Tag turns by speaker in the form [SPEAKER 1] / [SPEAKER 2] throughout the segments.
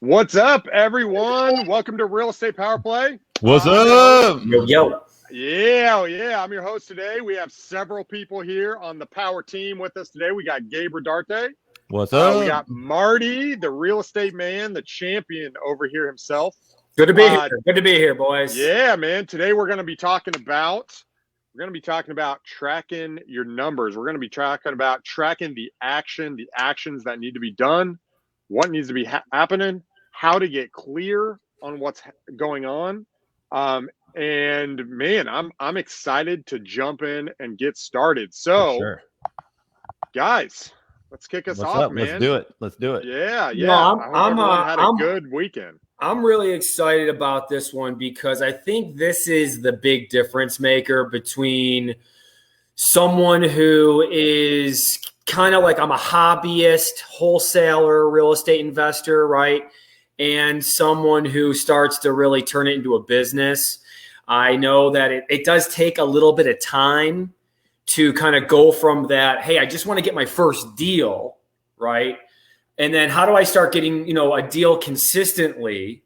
[SPEAKER 1] What's up, everyone? Welcome to Real Estate Power Play.
[SPEAKER 2] What's
[SPEAKER 1] I'm your
[SPEAKER 2] up?
[SPEAKER 3] Yo.
[SPEAKER 1] Yeah. I'm your host today. We have several people here on the Power team with us today. We got Gabe Rodarte.
[SPEAKER 2] What's up?
[SPEAKER 1] We got Marty, the real estate man, the champion over here himself.
[SPEAKER 3] Good to be here. Good to be here, boys.
[SPEAKER 1] Yeah, man. Today we're going to be talking about tracking your numbers. We're going to be talking about tracking the actions that need to be done, what needs to be happening, how to get clear on what's going on. And man, I'm excited to jump in and get started. So,
[SPEAKER 2] sure.
[SPEAKER 1] Guys, let's kick us
[SPEAKER 2] What's
[SPEAKER 1] off,
[SPEAKER 2] up?
[SPEAKER 1] man.
[SPEAKER 2] Let's do it.
[SPEAKER 1] Yeah.
[SPEAKER 3] No,
[SPEAKER 1] I hope everyone had a good weekend.
[SPEAKER 3] I'm really excited about this one because I think this is the big difference maker between someone who is kind of like, I'm a hobbyist, wholesaler, real estate investor, right? And someone who starts to really turn it into a business. I know that it does take a little bit of time to kind of go from that, hey, I just want to get my first deal, right? And then how do I start getting, a deal consistently,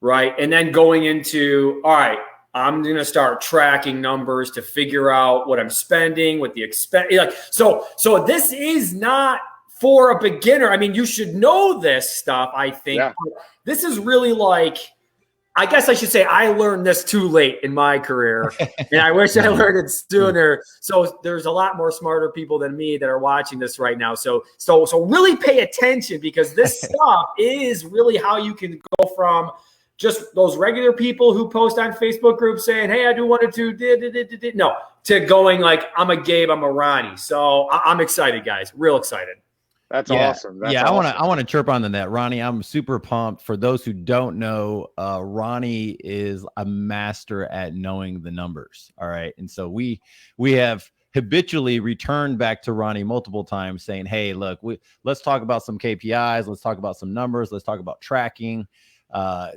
[SPEAKER 3] right? And then going into, all right, I'm going to start tracking numbers to figure out what I'm spending, what the expense. So this is not for a beginner. I mean, you should know this stuff, I think.
[SPEAKER 1] Yeah.
[SPEAKER 3] This is really like, I guess I should say I learned this too late in my career, and I wish I learned it sooner. So there's a lot more smarter people than me that are watching this right now. So really pay attention, because this stuff is really how you can go from just those regular people who post on Facebook groups saying, hey, I do one or two, no, to going like, I'm a Gabe, I'm a Ronnie. So I'm excited, guys, real excited.
[SPEAKER 1] That's awesome. That's
[SPEAKER 2] awesome.
[SPEAKER 1] I
[SPEAKER 2] want to chirp on that, Ronnie. I'm super pumped. For those who don't know, Ronnie is a master at knowing the numbers. All right, and so we have habitually returned back to Ronnie multiple times, saying, "Hey, look, let's talk about some KPIs. Let's talk about some numbers. Let's talk about tracking."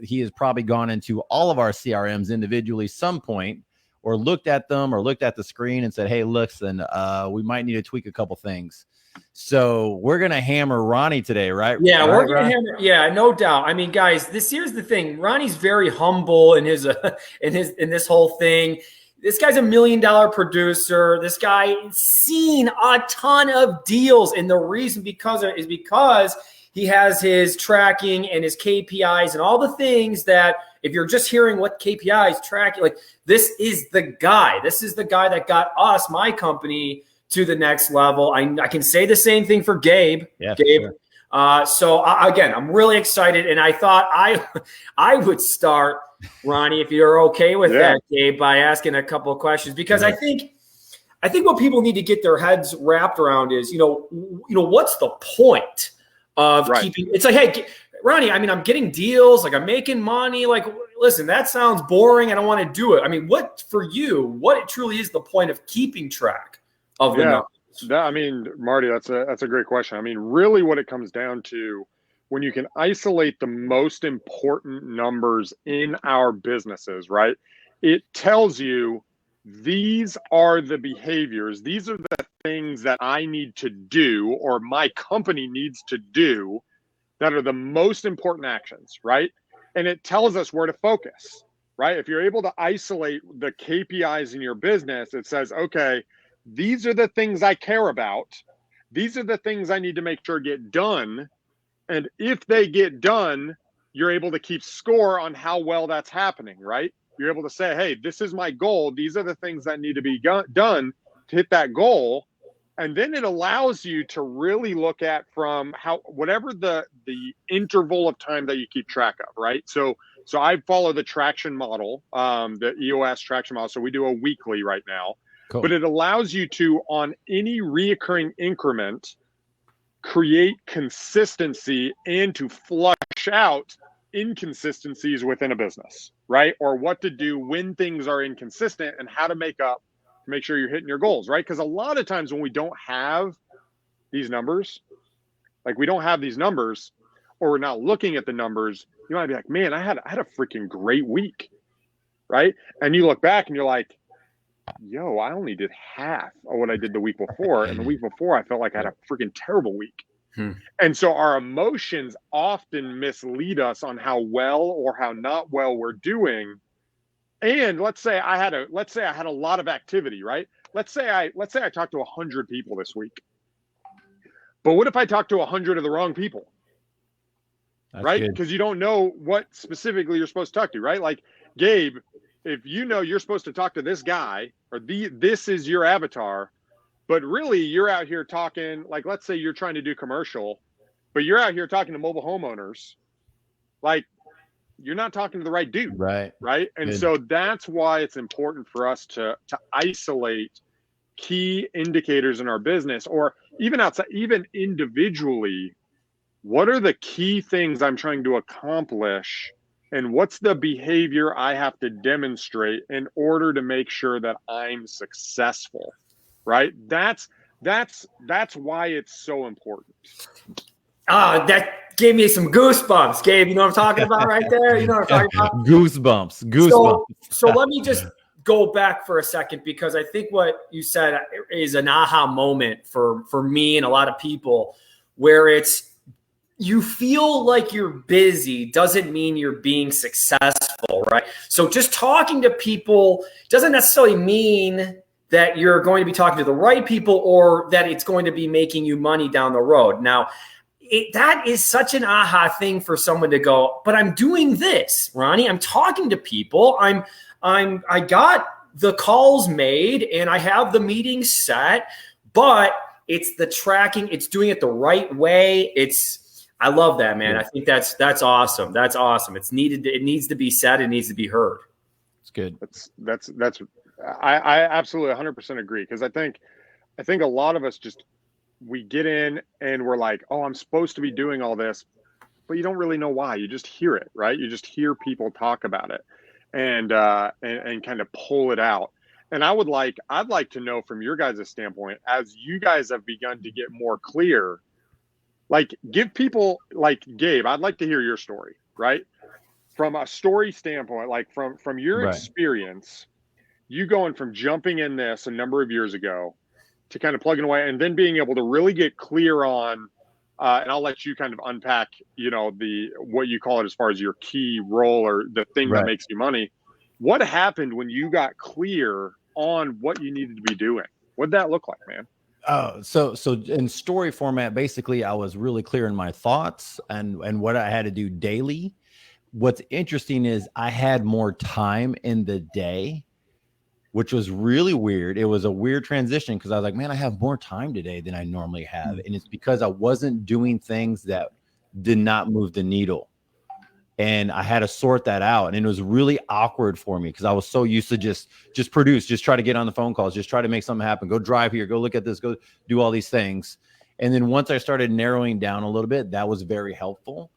[SPEAKER 2] He has probably gone into all of our CRMs individually some point, or looked at them, or looked at the screen and said, "Hey, listen, we might need to tweak a couple things." So we're going to hammer Ronnie today, right?
[SPEAKER 3] Yeah,
[SPEAKER 2] right,
[SPEAKER 3] we're going to hammer. Yeah, no doubt. I mean, guys, here's the thing. Ronnie's very humble in his in this whole thing. This guy's $1 million producer. This guy seen a ton of deals. And the reason is because he has his tracking and his KPIs and all the things that, if you're just hearing what KPIs tracking, like, this is the guy. This is the guy that got us, my company, to the next level. I can say the same thing for Gabe.
[SPEAKER 2] Yeah,
[SPEAKER 3] Gabe.
[SPEAKER 2] Sure.
[SPEAKER 3] Again, I'm really excited, and I thought I would start, Ronnie, if you're okay with that, Gabe, by asking a couple of questions, because I think what people need to get their heads wrapped around is, what's the point of keeping? It's like, hey, Ronnie, I mean, I'm getting deals, like I'm making money. Like, listen, that sounds boring. I don't want to do it. I mean, what truly is the point of keeping track of the numbers?
[SPEAKER 1] I mean, Marty, that's a great question. I mean, really what it comes down to, when you can isolate the most important numbers in our businesses, right? It tells you, these are the behaviors, these are the things that I need to do, or my company needs to do, that are the most important actions, right? And it tells us where to focus, right? If you're able to isolate the KPIs in your business, it says, okay, these are the things I care about. These are the things I need to make sure get done. And if they get done, you're able to keep score on how well that's happening, right? You're able to say, hey, this is my goal. These are the things that need to be done to hit that goal. And then it allows you to really look at from whatever the interval of time that you keep track of, right? So I follow the traction model, the EOS traction model. So we do a weekly right now. Cool. But it allows you to, on any reoccurring increment, create consistency and to flush out inconsistencies within a business, right? Or what to do when things are inconsistent, and how to make sure you're hitting your goals, right? Because a lot of times when we don't have these numbers, or we're not looking at the numbers, you might be like, man, I had a freaking great week, right? And you look back and you're like, yo, I only did half of what I did the week before. And the week before, I felt like I had a freaking terrible week, And so our emotions often mislead us on how well or how not well we're doing. And let's say I had a lot of activity, right? Let's say I talked to 100 people this week. But what if I talk to 100 of the wrong people?
[SPEAKER 2] That's
[SPEAKER 1] right?
[SPEAKER 2] good.
[SPEAKER 1] Because you don't know what specifically you're supposed to talk to, right? Like Gabe, if you know you're supposed to talk to this guy or this is your avatar, but really you're out here talking, like let's say you're trying to do commercial, but you're out here talking to mobile homeowners, like you're not talking to the right dude.
[SPEAKER 2] Right.
[SPEAKER 1] Right. And
[SPEAKER 2] Good.
[SPEAKER 1] so that's why it's important for us to isolate key indicators in our business, or even outside, even individually. What are the key things I'm trying to accomplish, and what's the behavior I have to demonstrate in order to make sure that I'm successful, right? That's why it's so important.
[SPEAKER 3] That gave me some goosebumps, Gabe. You know what I'm talking about right there? You know what I'm talking about?
[SPEAKER 2] Goosebumps.
[SPEAKER 3] So let me just go back for a second, because I think what you said is an aha moment for me and a lot of people, where it's, you feel like you're busy doesn't mean you're being successful, right? So just talking to people doesn't necessarily mean that you're going to be talking to the right people or that it's going to be making you money down the road. Now, that is such an aha thing for someone to go, but I'm doing this, Ronnie. I'm talking to people. I got the calls made and I have the meetings set, but it's the tracking. It's doing it the right way. I love that, man. I think that's awesome. That's awesome. It's needed. It needs to be said. It needs to be heard.
[SPEAKER 2] It's good.
[SPEAKER 1] I absolutely 100% agree, because I think a lot of us we get in and we're like, oh, I'm supposed to be doing all this, but you don't really know why. You just hear it, right? You just hear people talk about it and kind of pull it out. And I'd like to know from your guys' standpoint, as you guys have begun to get more clear, like give people, like Gabe, I'd like to hear your story, right? From a story standpoint, like from your experience, you going from jumping in this a number of years ago to kind of plugging away and then being able to really get clear on, and I'll let you kind of unpack, what you call it as far as your key role or the thing that makes you money. What happened when you got clear on what you needed to be doing? What'd that look like, man?
[SPEAKER 2] Oh, so in story format, basically, I was really clear in my thoughts and what I had to do daily. What's interesting is I had more time in the day, which was really weird. It was a weird transition because I was like, man, I have more time today than I normally have. And it's because I wasn't doing things that did not move the needle. And I had to sort that out. And it was really awkward for me because I was so used to just produce, just try to get on the phone calls, just try to make something happen, go drive here, go look at this, go do all these things. And then once I started narrowing down a little bit, that was very helpful.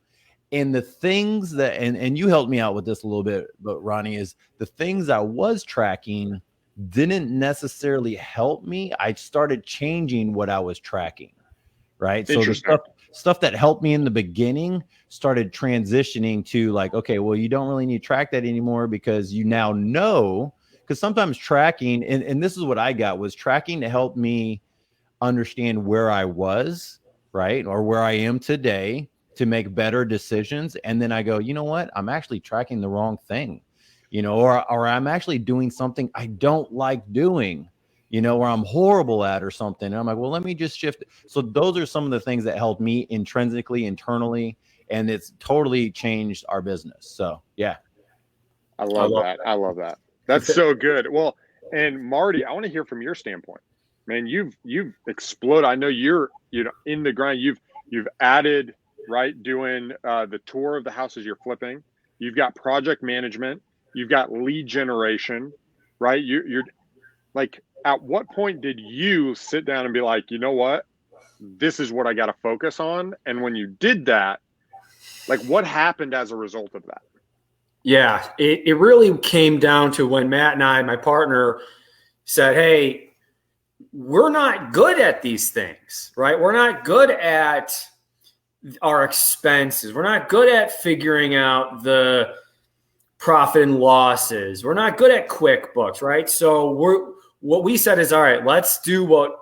[SPEAKER 2] And the things that, and you helped me out with this a little bit, but Ronnie, is the things I was tracking didn't necessarily help me. I started changing what I was tracking, right? So the stuff that helped me in the beginning started transitioning to like, okay, well, you don't really need to track that anymore because you now know, because sometimes tracking, and this is what I got, was tracking to help me understand where I was, right? Or where I am today to make better decisions. And then I go, you know what? I'm actually tracking the wrong thing, or I'm actually doing something I don't like doing, or I'm horrible at or something. And I'm like, well, let me just shift. So those are some of the things that helped me intrinsically, internally, and it's totally changed our business. So, yeah.
[SPEAKER 1] I love that. That's so good. Well, and Marty, I want to hear from your standpoint, man. You've exploded. I know you're, in the grind. You've added, right, doing the tour of the houses you're flipping. You've got project management. You've got lead generation, right? You're like, at what point did you sit down and be like, you know what, this is what I got to focus on? And when you did that, like, what happened as a result of that?
[SPEAKER 3] Yeah, it really came down to when Matt and I, my partner, said, hey, we're not good at these things, right? We're not good at our expenses. We're not good at figuring out the profit and losses. We're not good at QuickBooks, right? So what we said is, all right, let's do what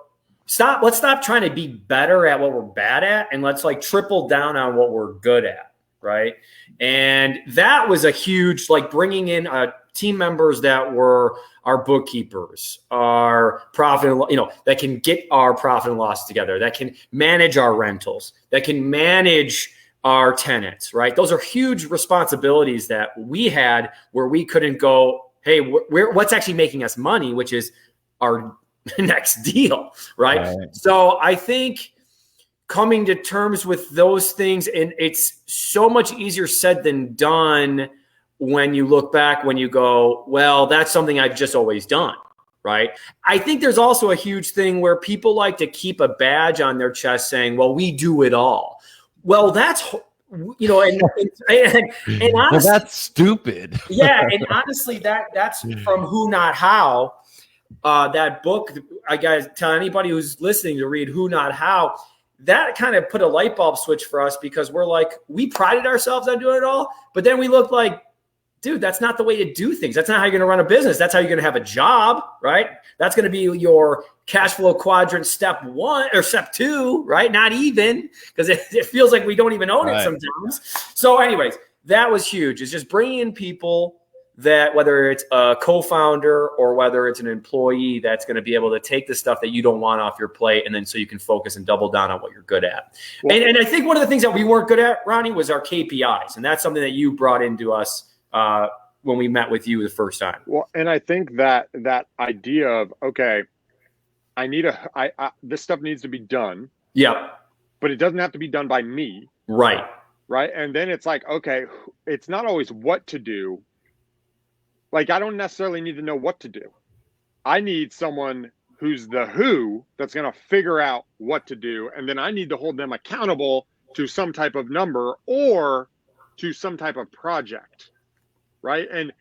[SPEAKER 3] let's stop trying to be better at what we're bad at, and let's like triple down on what we're good at. Right. And that was a huge, like bringing in team members that were our bookkeepers, our profit, that can get our profit and loss together, that can manage our rentals, that can manage our tenants, right? Those are huge responsibilities that we had where we couldn't go, hey, what's actually making us money, which is our next deal, right? So I think coming to terms with those things, and it's so much easier said than done when you look back, when you go, well, that's something I've just always done, right? I think there's also a huge thing where people like to keep a badge on their chest saying, well, we do it all. Well, that's, and honestly,
[SPEAKER 2] well, that's stupid.
[SPEAKER 3] Yeah. And honestly, that's from Who Not How. That book, I gotta tell anybody who's listening to read Who Not How. That kind of put a light bulb switch for us, because we're like, we prided ourselves on doing it all, but then we looked like, dude, that's not the way to do things. That's not how you're going to run a business. That's how you're going to have a job, right? That's going to be your cash flow quadrant step 1 or step 2, right? Not even, because it feels like we don't even own it sometimes. So anyways, that was huge. It's just bringing in people that, whether it's a co-founder or whether it's an employee, that's going to be able to take the stuff that you don't want off your plate, and then so you can focus and double down on what you're good at. Well, and I think one of the things that we weren't good at, Ronnie, was our KPIs. And that's something that you brought into us when we met with you the first time.
[SPEAKER 1] Well, and I think that idea of, okay, I need this stuff needs to be done.
[SPEAKER 3] Yeah.
[SPEAKER 1] But it doesn't have to be done by me.
[SPEAKER 3] Right.
[SPEAKER 1] Right. And then it's like, okay, it's not always what to do. Like, I don't necessarily need to know what to do. I need someone who's the who that's going to figure out what to do. And then I need to hold them accountable to some type of number or to some type of project. Right. And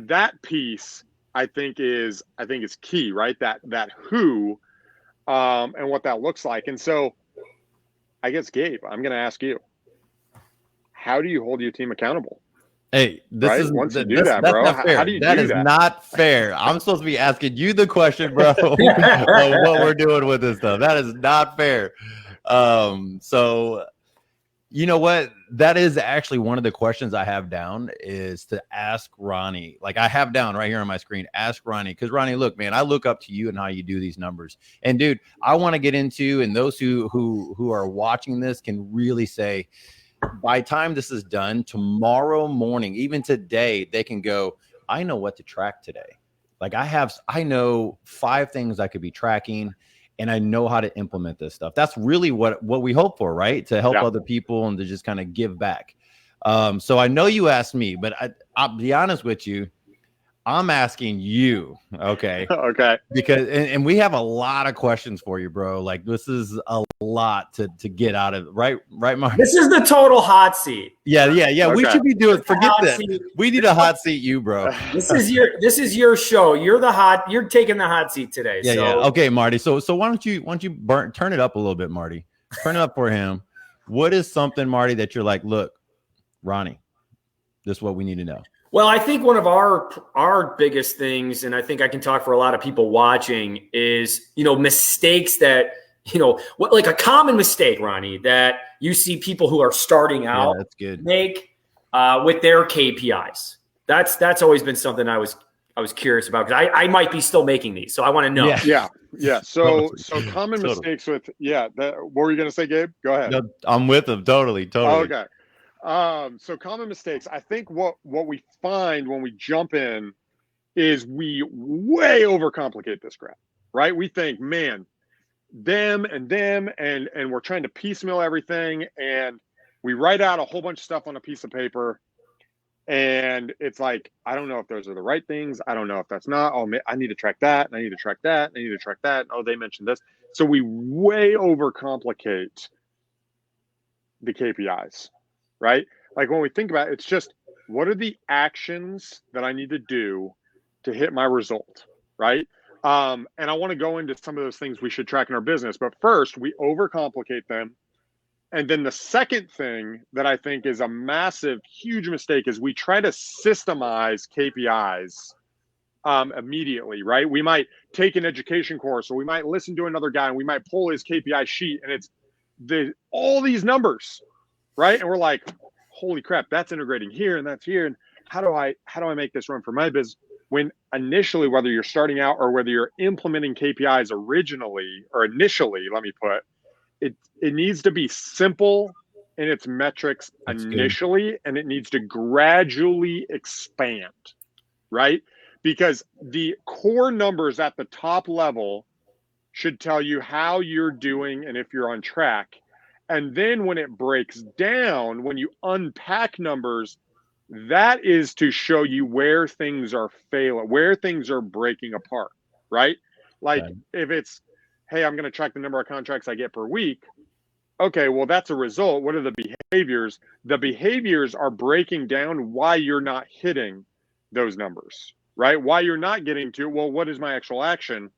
[SPEAKER 1] that piece, I think is key, right? That who, and what that looks like. And so I guess, Gabe, I'm going to ask you, how do you hold your team accountable?
[SPEAKER 2] Hey, this is once you do that, bro. How do you do that? That is not fair. I'm supposed to be asking you the question, bro, of what we're doing with this stuff. That is not fair. So you know what? That is actually one of the questions I have down, is to ask Ronnie. Like, I have down right here on my screen, ask Ronnie. Because Ronnie, look, man, I look up to you and how you do these numbers. And dude, I want to get into, and those who are watching this can really say, by the time this is done, tomorrow morning, even today, they can go, I know what to track today. Like, I know 5 things I could be tracking, and I know how to implement this stuff. That's really what we hope for, right? To help other people and to just kind of give back. So I know you asked me, but I'll be honest with you. I'm asking you, okay?
[SPEAKER 1] Okay.
[SPEAKER 2] Because and we have a lot of questions for you, bro. Like, this is a lot to get out of, right, Mark?
[SPEAKER 3] This is the total hot seat.
[SPEAKER 2] Yeah. Okay. We should be doing. Forget that.
[SPEAKER 3] Seat.
[SPEAKER 2] We need a hot seat, you, bro.
[SPEAKER 3] This is your show. You're taking the hot seat today.
[SPEAKER 2] Yeah. Okay, Marty. So why don't you turn it up a little bit, Marty? Turn it up for him. What is something, Marty, that you're like, look, Ronnie, this is what we need to know?
[SPEAKER 3] Well, I think one of our biggest things, and I think I can talk for a lot of people watching, is, mistakes that, like a common mistake, Ronnie, that you see people who are starting out make with their KPIs. That's always been something I was curious about, because I might be still making these, so I want to know.
[SPEAKER 1] Yeah. So common mistakes with what were you going to say, Gabe? Go ahead.
[SPEAKER 2] No, I'm with them. Totally.
[SPEAKER 1] Okay. So common mistakes. I think what we find when we jump in is we way overcomplicate this crap, right? We think, man, them, and we're trying to piecemeal everything, and we write out a whole bunch of stuff on a piece of paper, and it's like, I don't know if those are the right things. I don't know if that's not. Oh, I need to track that, and I need to track that, and I need to track that. Oh, they mentioned this. So we way overcomplicate the KPIs. Right? Like, when we think about it, it's just, what are the actions that I need to do to hit my result? Right? And I want to go into some of those things we should track in our business. But first, we overcomplicate them. And then the second thing that I think is a massive, huge mistake is we try to systemize KPIs immediately, right? We might take an education course, or we might listen to another guy and we might pull his KPI sheet, and it's all these numbers, right? And we're like, holy crap, that's integrating here and that's here. And how do I make this run for my business? When initially, whether you're starting out or whether you're implementing KPIs initially, let me put it needs to be simple in its metrics initially, and it needs to gradually expand, right? Because the core numbers at the top level should tell you how you're doing and if you're on track. And then when it breaks down, when you unpack numbers, that is to show you where things are failing, where things are breaking apart, right? Like if it's, hey, I'm going to track the number of contracts I get per week. Okay, well, that's a result. What are the behaviors? The behaviors are breaking down why you're not hitting those numbers, right? Why you're not getting to, well, what is my actual action?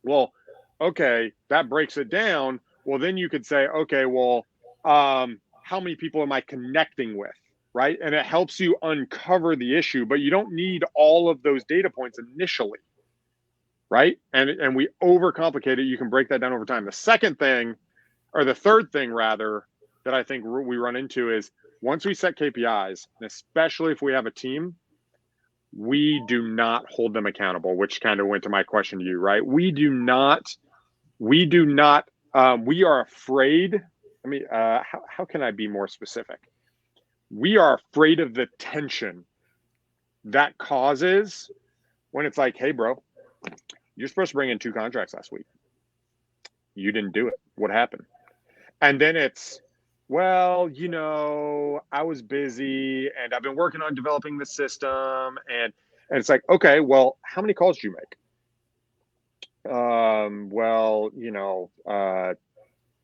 [SPEAKER 1] Well, okay, that breaks it down. Well, then you could say, okay, well, how many people am I connecting with, right? And it helps you uncover the issue, but you don't need all of those data points initially, right? And we overcomplicate it. You can break that down over time. The second thing, or the third thing rather, that I think we run into is once we set KPIs, and especially if we have a team, we do not hold them accountable, which kind of went to my question to you, right? We are afraid. I mean, how can I be more specific? We are afraid of the tension that causes when it's like, hey, bro, you're supposed to bring in 2 contracts last week. You didn't do it. What happened? And then it's, well, I was busy and I've been working on developing the system. And it's like, okay, well, how many calls do you make?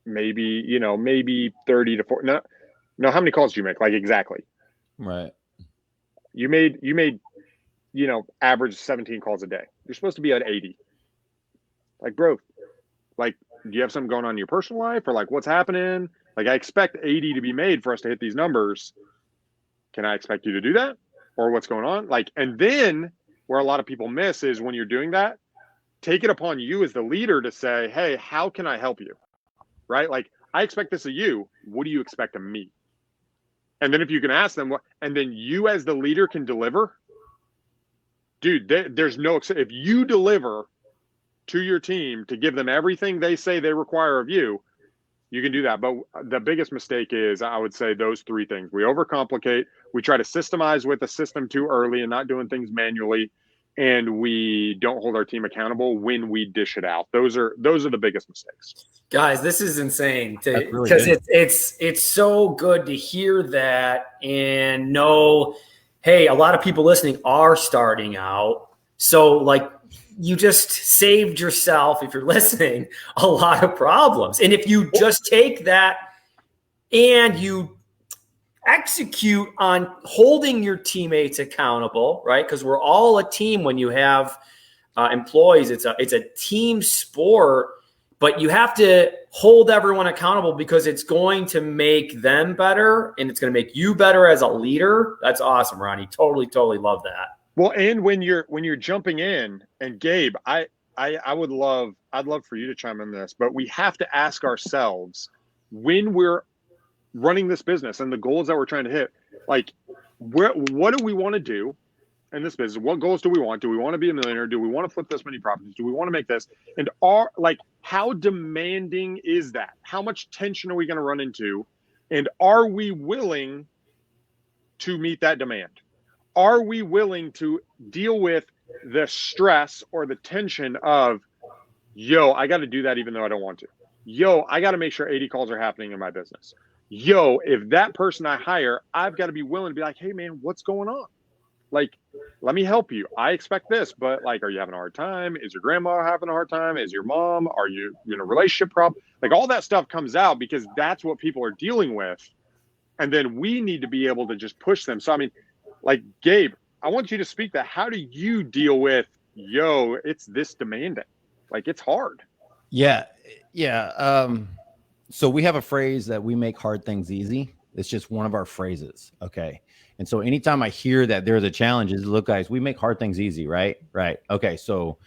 [SPEAKER 1] Maybe 30 to 40. No, how many calls do you make? Like exactly.
[SPEAKER 2] Right.
[SPEAKER 1] You made, average 17 calls a day. You're supposed to be at 80. Like, bro, like, do you have something going on in your personal life, or like what's happening? Like, I expect 80 to be made for us to hit these numbers. Can I expect you to do that? Or what's going on? Like, and then where a lot of people miss is when you're doing that, take it upon you as the leader to say, hey, how can I help you? Right? Like, I expect this of you. What do you expect of me? And then if you can ask them, and then you as the leader can deliver, dude, there's no, if you deliver to your team to give them everything they say they require of you, you can do that. But the biggest mistake is, I would say, those 3 things. We overcomplicate. We try to systemize with a system too early and not doing things manually. And we don't hold our team accountable when we dish it out. Those are the biggest mistakes.
[SPEAKER 3] Guys, this is insane because it's so good to hear that and know, hey, a lot of people listening are starting out. So like, you just saved yourself, if you're listening, a lot of problems. And if you just take that and you execute on holding your teammates accountable, right? Because we're all a team when you have employees. It's a team sport, but you have to hold everyone accountable because it's going to make them better and it's going to make you better as a leader. That's awesome, Ronnie. Totally love that.
[SPEAKER 1] Well, and when you're jumping in, and Gabe, I'd love for you to chime in this, but we have to ask ourselves when we're running this business and the goals that we're trying to hit, like, what do we want to do in this business? What goals do we want? Do we want to be a millionaire? Do we want to flip this many properties? Do we want to make this? And how demanding is that? How much tension are we going to run into? And are we willing to meet that demand? Are we willing to deal with the stress or the tension of, yo, I got to do that even though I don't want to. Yo, I got to make sure 80 calls are happening in my business. Yo, if that person I hire, I've got to be willing to be like, hey, man, what's going on? Like, let me help you. I expect this, but like, are you having a hard time? Is your grandma having a hard time? Is your mom? Are you in a relationship problem? Like, all that stuff comes out because that's what people are dealing with. And then we need to be able to just push them. So, I mean, like, Gabe, I want you to speak that. How do you deal with, yo, it's this demanding? Like, it's hard.
[SPEAKER 2] Yeah. So we have a phrase that we make hard things easy. It's just one of our phrases. Okay. And so anytime I hear that there's a challenge, is look, guys, we make hard things easy, right? Right. Okay. So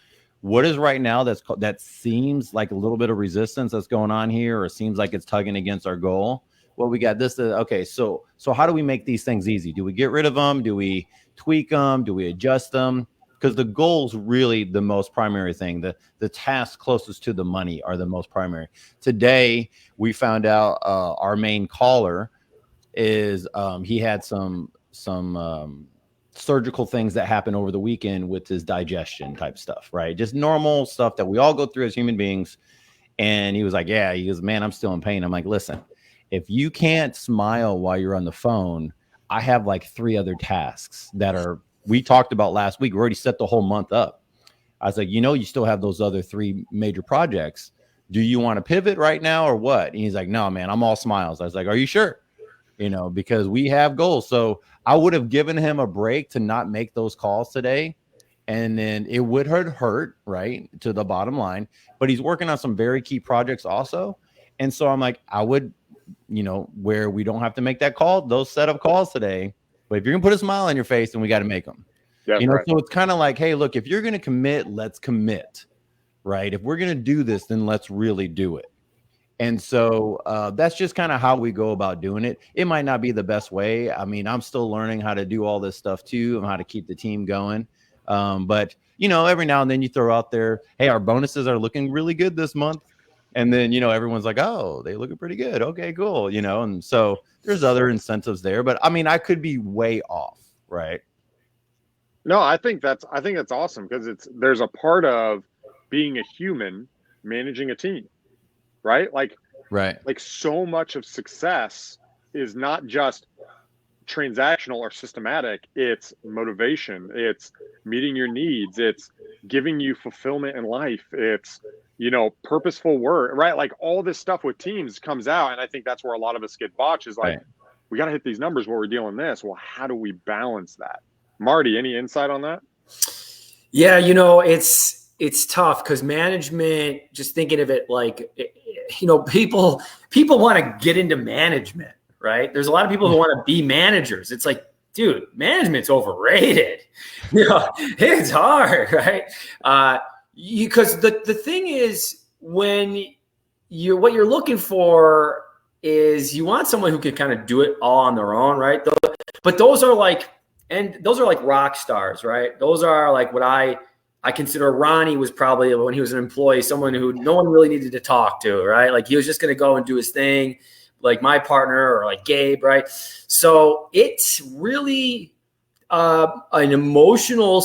[SPEAKER 2] what is right now that seems like a little bit of resistance that's going on here, or seems like it's tugging against our goal? Well, we got this. Okay. So how do we make these things easy? Do we get rid of them? Do we tweak them? Do we adjust them? Because the goal's really the most primary thing. The tasks closest to the money are the most primary. Today, we found out our main caller is he had some surgical things that happened over the weekend with his digestion type stuff, right? Just normal stuff that we all go through as human beings. And he was like, yeah, he goes, man, I'm still in pain. I'm like, listen, if you can't smile while you're on the phone, I have like 3 other tasks that we talked about last week. We already set the whole month up. I was like, you still have those other 3 major projects. Do you want to pivot right now or what? And he's like, no, man, I'm all smiles. I was like, are you sure? Because we have goals. So I would have given him a break to not make those calls today. And then it would hurt, right, to the bottom line. But he's working on some very key projects also. And so I'm like, I would, where we don't have to make that call, those set of calls today. But if you're going to put a smile on your face, then we got to make them. Right. So it's kind of like, hey, look, if you're going to commit, let's commit, right? If we're going to do this, then let's really do it. And so that's just kind of how we go about doing it. It might not be the best way. I mean, I'm still learning how to do all this stuff too, and how to keep the team going. But, every now and then you throw out there, hey, our bonuses are looking really good this month. And then, everyone's like, oh, they looking pretty good. Okay, cool. And so there's other incentives there. But I mean, I could be way off, right?
[SPEAKER 1] No, I think that's awesome, because there's a part of being a human managing a team, right? Like so much of success is not just transactional or systematic. It's motivation. It's meeting your needs. It's giving you fulfillment in life. It's, purposeful work, right? Like all this stuff with teams comes out. And I think that's where a lot of us get botched, is like, we got to hit these numbers while we're dealing this. Well, how do we balance that? Marty, any insight on that?
[SPEAKER 3] Yeah, it's tough, because management, just thinking of it like, people want to get into management, right? There's a lot of people who want to be managers. It's like, dude, management's overrated. It's hard, right? Because the thing is, when what you're looking for is, you want someone who can kind of do it all on their own, right? But those are like rock stars, right? Those are like what I consider. Ronnie was probably, when he was an employee, someone who no one really needed to talk to, right? Like he was just going to go and do his thing, like my partner, or like Gabe, right? So it's really an emotional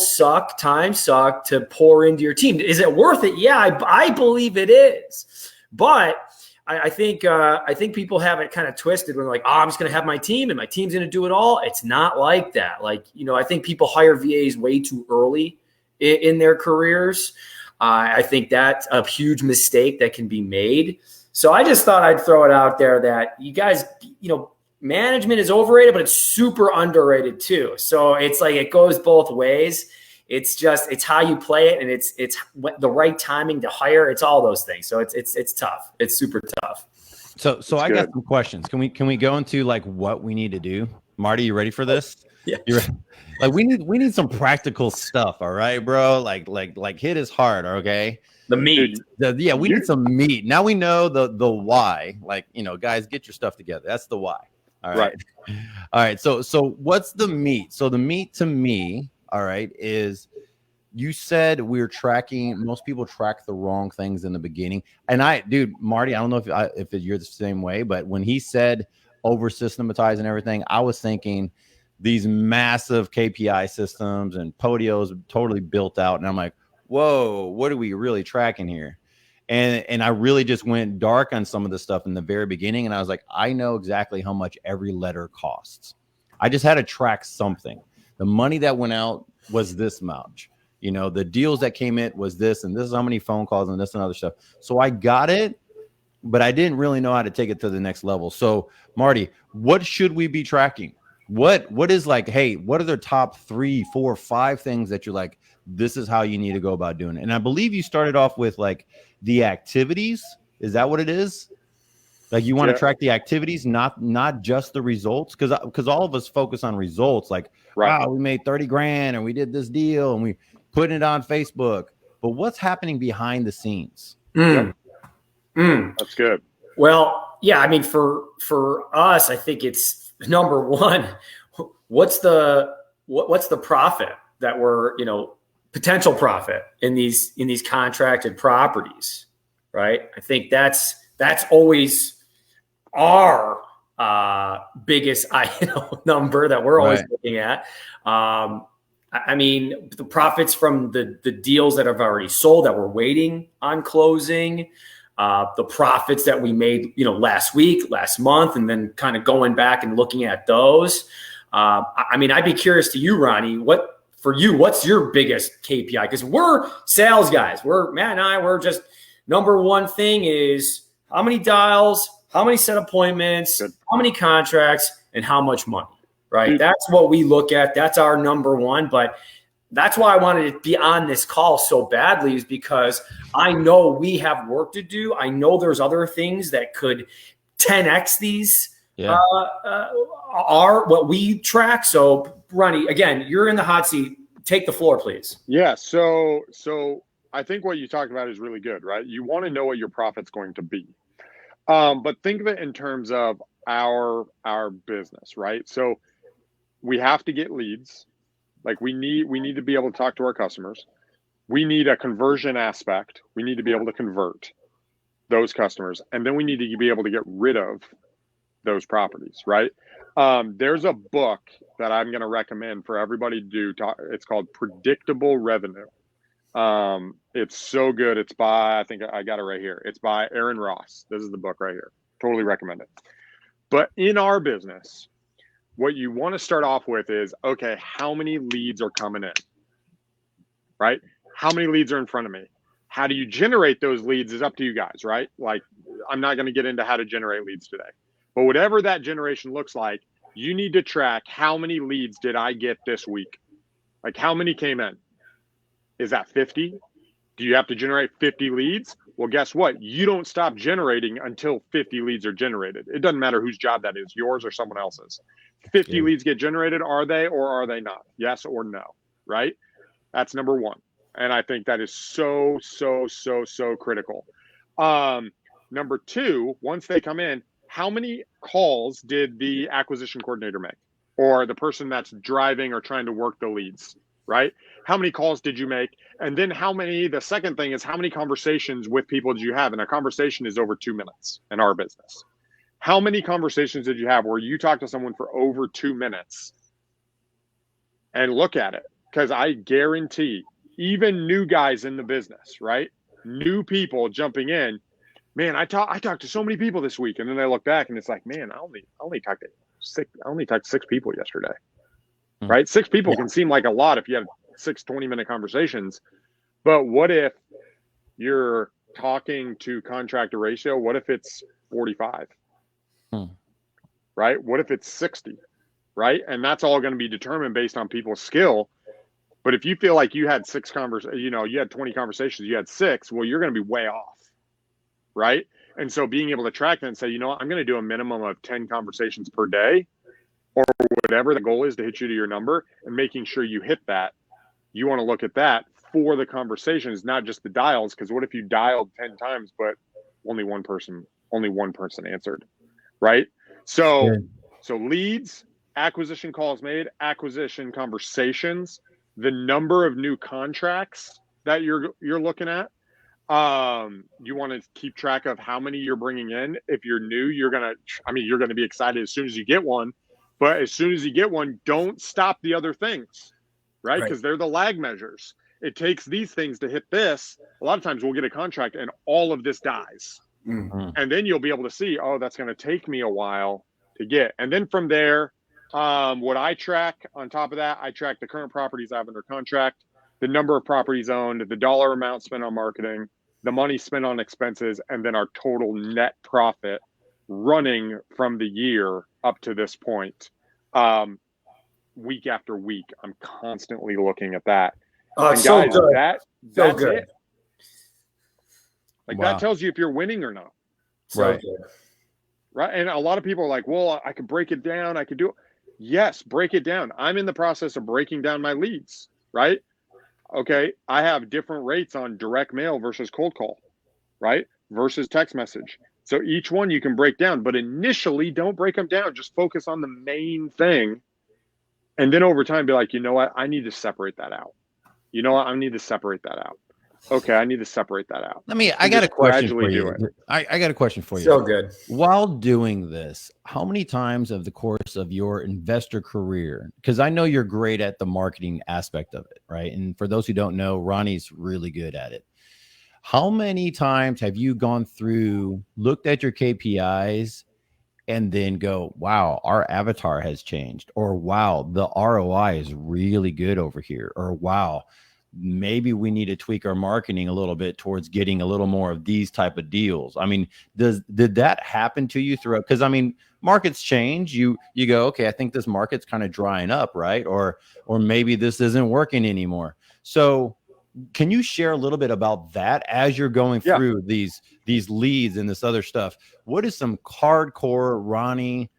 [SPEAKER 3] time suck to pour into your team. Is it worth it? Yeah, I believe it is. But I think people have it kind of twisted when they're like, I'm just going to have my team and my team's going to do it all. It's not like that. Like, I think people hire VAs way too early in their careers. I think that's a huge mistake that can be made. So I just thought I'd throw it out there that you guys, management is overrated, but it's super underrated too. So it's like, it goes both ways. It's how you play it, and it's the right timing to hire. It's all those things. So it's tough. It's super tough.
[SPEAKER 2] So I got some questions. Can we go into like what we need to do? Marty, you ready for this?
[SPEAKER 3] Yeah.
[SPEAKER 2] Like we need some practical stuff. All right, bro. Like hit is hard. Okay.
[SPEAKER 3] The meat.
[SPEAKER 2] We need some meat. Now we know the why. Like, guys, get your stuff together. That's the why. All right. All right. So what's the meat? So the meat to me, all right, is, you said we're tracking. Most people track the wrong things in the beginning. And Marty, I don't know if you're the same way, but when he said over systematize and everything, I was thinking these massive KPI systems and Podios totally built out. And I'm like, whoa, what are we really tracking here? And I really just went dark on some of the stuff in the very beginning. And I was like, I know exactly how much every letter costs. I just had to track something. The money that went out was this much. The deals that came in was this, and this is how many phone calls and this and other stuff. So I got it, but I didn't really know how to take it to the next level. So Marty, what should we be tracking? What is like, hey, what are the top 3, 4, 5 things that you're like, this is how you need to go about doing it? And I believe you started off with like the activities. Is that what it is? Like you want to track the activities, not just the results, because all of us focus on results. Like, wow, we made 30 grand and we did this deal and we put it on Facebook. But what's happening behind the scenes?
[SPEAKER 1] That's good.
[SPEAKER 3] Well, yeah, I mean, for us, I think it's number one. What's the profit that we're, potential profit in these contracted properties, right? I think that's always our biggest number that we're always looking at. I mean, the profits from the deals that have already sold that we're waiting on closing, the profits that we made, last week, last month, and then kind of going back and looking at those. I mean, I'd be curious to you, Ronnie, what's your biggest KPI? Because we're sales guys. Matt and I, we're just number one thing is how many dials, how many set appointments, how many contracts, and how much money, right? That's what we look at. That's our number one. But that's why I wanted to be on this call so badly, is because I know we have work to do. I know there's other things that could 10x these are what we track. So, Ronnie, again, you're in the hot seat. Take the floor, please.
[SPEAKER 1] Yeah. So I think what you talked about is really good, right? You want to know what your profit's going to be. But think of it in terms of our business, right? So we have to get leads. Like we need to be able to talk to our customers. We need a conversion aspect. We need to be able to convert those customers. And then we need to be able to get rid of those properties, right? There's a book that I'm going to recommend for everybody to do. It's called Predictable Revenue. It's so good. It's by, I think I got it right here. It's by Aaron Ross. This is the book right here. Totally recommend it. But in our business, what you want to start off with is, okay, how many leads are coming in, right? How many leads are in front of me? How do you generate those leads is up to you guys, right? Like, I'm not going to get into how to generate leads today, but whatever that generation looks like, you need to track how many leads did I get this week? Like, how many came in? Is that 50? Do you have to generate 50 leads? Well, guess what? You don't stop generating until 50 leads are generated. It doesn't matter whose job that is, yours or someone else's. 50 leads get generated. Are they or are they not? Yes or no, right? That's number one. And I think that is so critical. Number two, once they come in, how many calls did the acquisition coordinator make, or the person that's driving or trying to work the leads, right? How many calls did you make? And then the second thing is, how many conversations with people did you have? And a conversation is over 2 minutes in our business. How many conversations did you have where you talked to someone for over 2 minutes? And look at it, because I guarantee even new guys in the business, right? New people jumping in, man, I talked to so many people this week. And then they look back and it's like, man, I only talked to 6 people yesterday, right? 6 people can seem like a lot if you have 6 20-minute conversations. But what if you're talking to contractor ratio? What if it's 45? Right? What if it's 60? Right? And that's all going to be determined based on people's skill. But if you feel like you had 6 conversations, you had 20 conversations, you had 6, well, you're going to be way off. Right? And so being able to track that and say, I'm going to do a minimum of 10 conversations per day, or whatever the goal is to hit you to your number, and making sure you hit that. You want to look at that for the conversations, not just the dials. Because what if you dialed 10 times, but only one person answered, right? So leads, acquisition calls made, acquisition conversations, the number of new contracts that you're looking at. You want to keep track of how many you're bringing in. If you're new, you're going to be excited as soon as you get one. But as soon as you get one, don't stop the other things, right? Because they're the lag measures. It takes these things to hit this. A lot of times we'll get a contract and all of this dies. Mm-hmm. And then you'll be able to see, that's going to take me a while to get. And then from there, what I track on top of that, I track the current properties I have under contract, the number of properties owned, the dollar amount spent on marketing, the money spent on expenses, and then our total net profit running from the year up to this point. Week after week, I'm constantly looking at that.
[SPEAKER 3] Oh, and guys, so good.
[SPEAKER 1] That's good. It. Like that tells you if you're winning or not.
[SPEAKER 3] So good.
[SPEAKER 1] right? And a lot of people are like, well, I could break it down. I could do it. Yes, break it down. I'm in the process of breaking down my leads, right? Okay, I have different rates on direct mail versus cold call, right? Versus text message. So each one you can break down, but initially don't break them down. Just focus on the main thing. And then over time, be like, you know what? I need to separate that out. You know what? I need to separate that out. Okay, I need to separate that out.
[SPEAKER 2] I got a question for you. I got a question for you.
[SPEAKER 3] So good.
[SPEAKER 2] While doing this, how many times of the course of your investor career, because I know you're great at the marketing aspect of it, right? And for those who don't know, Ronnie's really good at it. How many times have you gone through, looked at your KPIs, and then go, wow, our avatar has changed, or wow, the ROI is really good over here, or wow, maybe we need to tweak our marketing a little bit towards getting a little more of these type of deals? I mean, did that happen to you throughout? Because I mean, markets change. You go, okay, I think this market's kind of drying up, right? Or maybe this isn't working anymore. So can you share a little bit about that as you're going through these leads and this other stuff? What is some hardcore Ronnie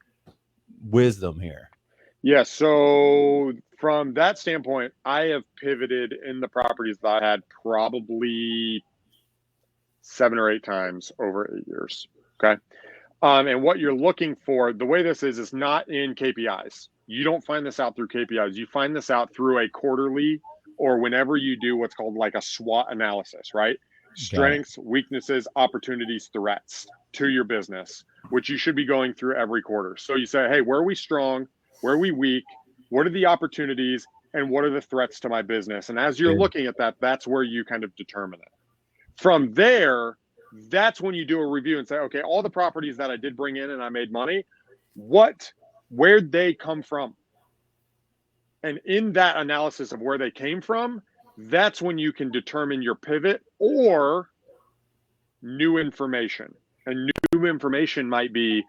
[SPEAKER 2] wisdom here?
[SPEAKER 1] Yeah, so from that standpoint, I have pivoted in the properties that I had probably 7 or 8 times over 8 years. Okay. And what you're looking for, the way this is not in KPIs. You don't find this out through KPIs. You find this out through a quarterly, or whenever you do what's called like a SWOT analysis, right? Strengths, weaknesses, opportunities, threats to your business, which you should be going through every quarter. So you say, hey, where are we strong? Where are we weak? What are the opportunities? And what are the threats to my business? And as you're looking at that, that's where you kind of determine it. From there, that's when you do a review and say, okay, all the properties that I did bring in and I made money, where'd they come from? And in that analysis of where they came from, that's when you can determine your pivot or new information. And new information might be,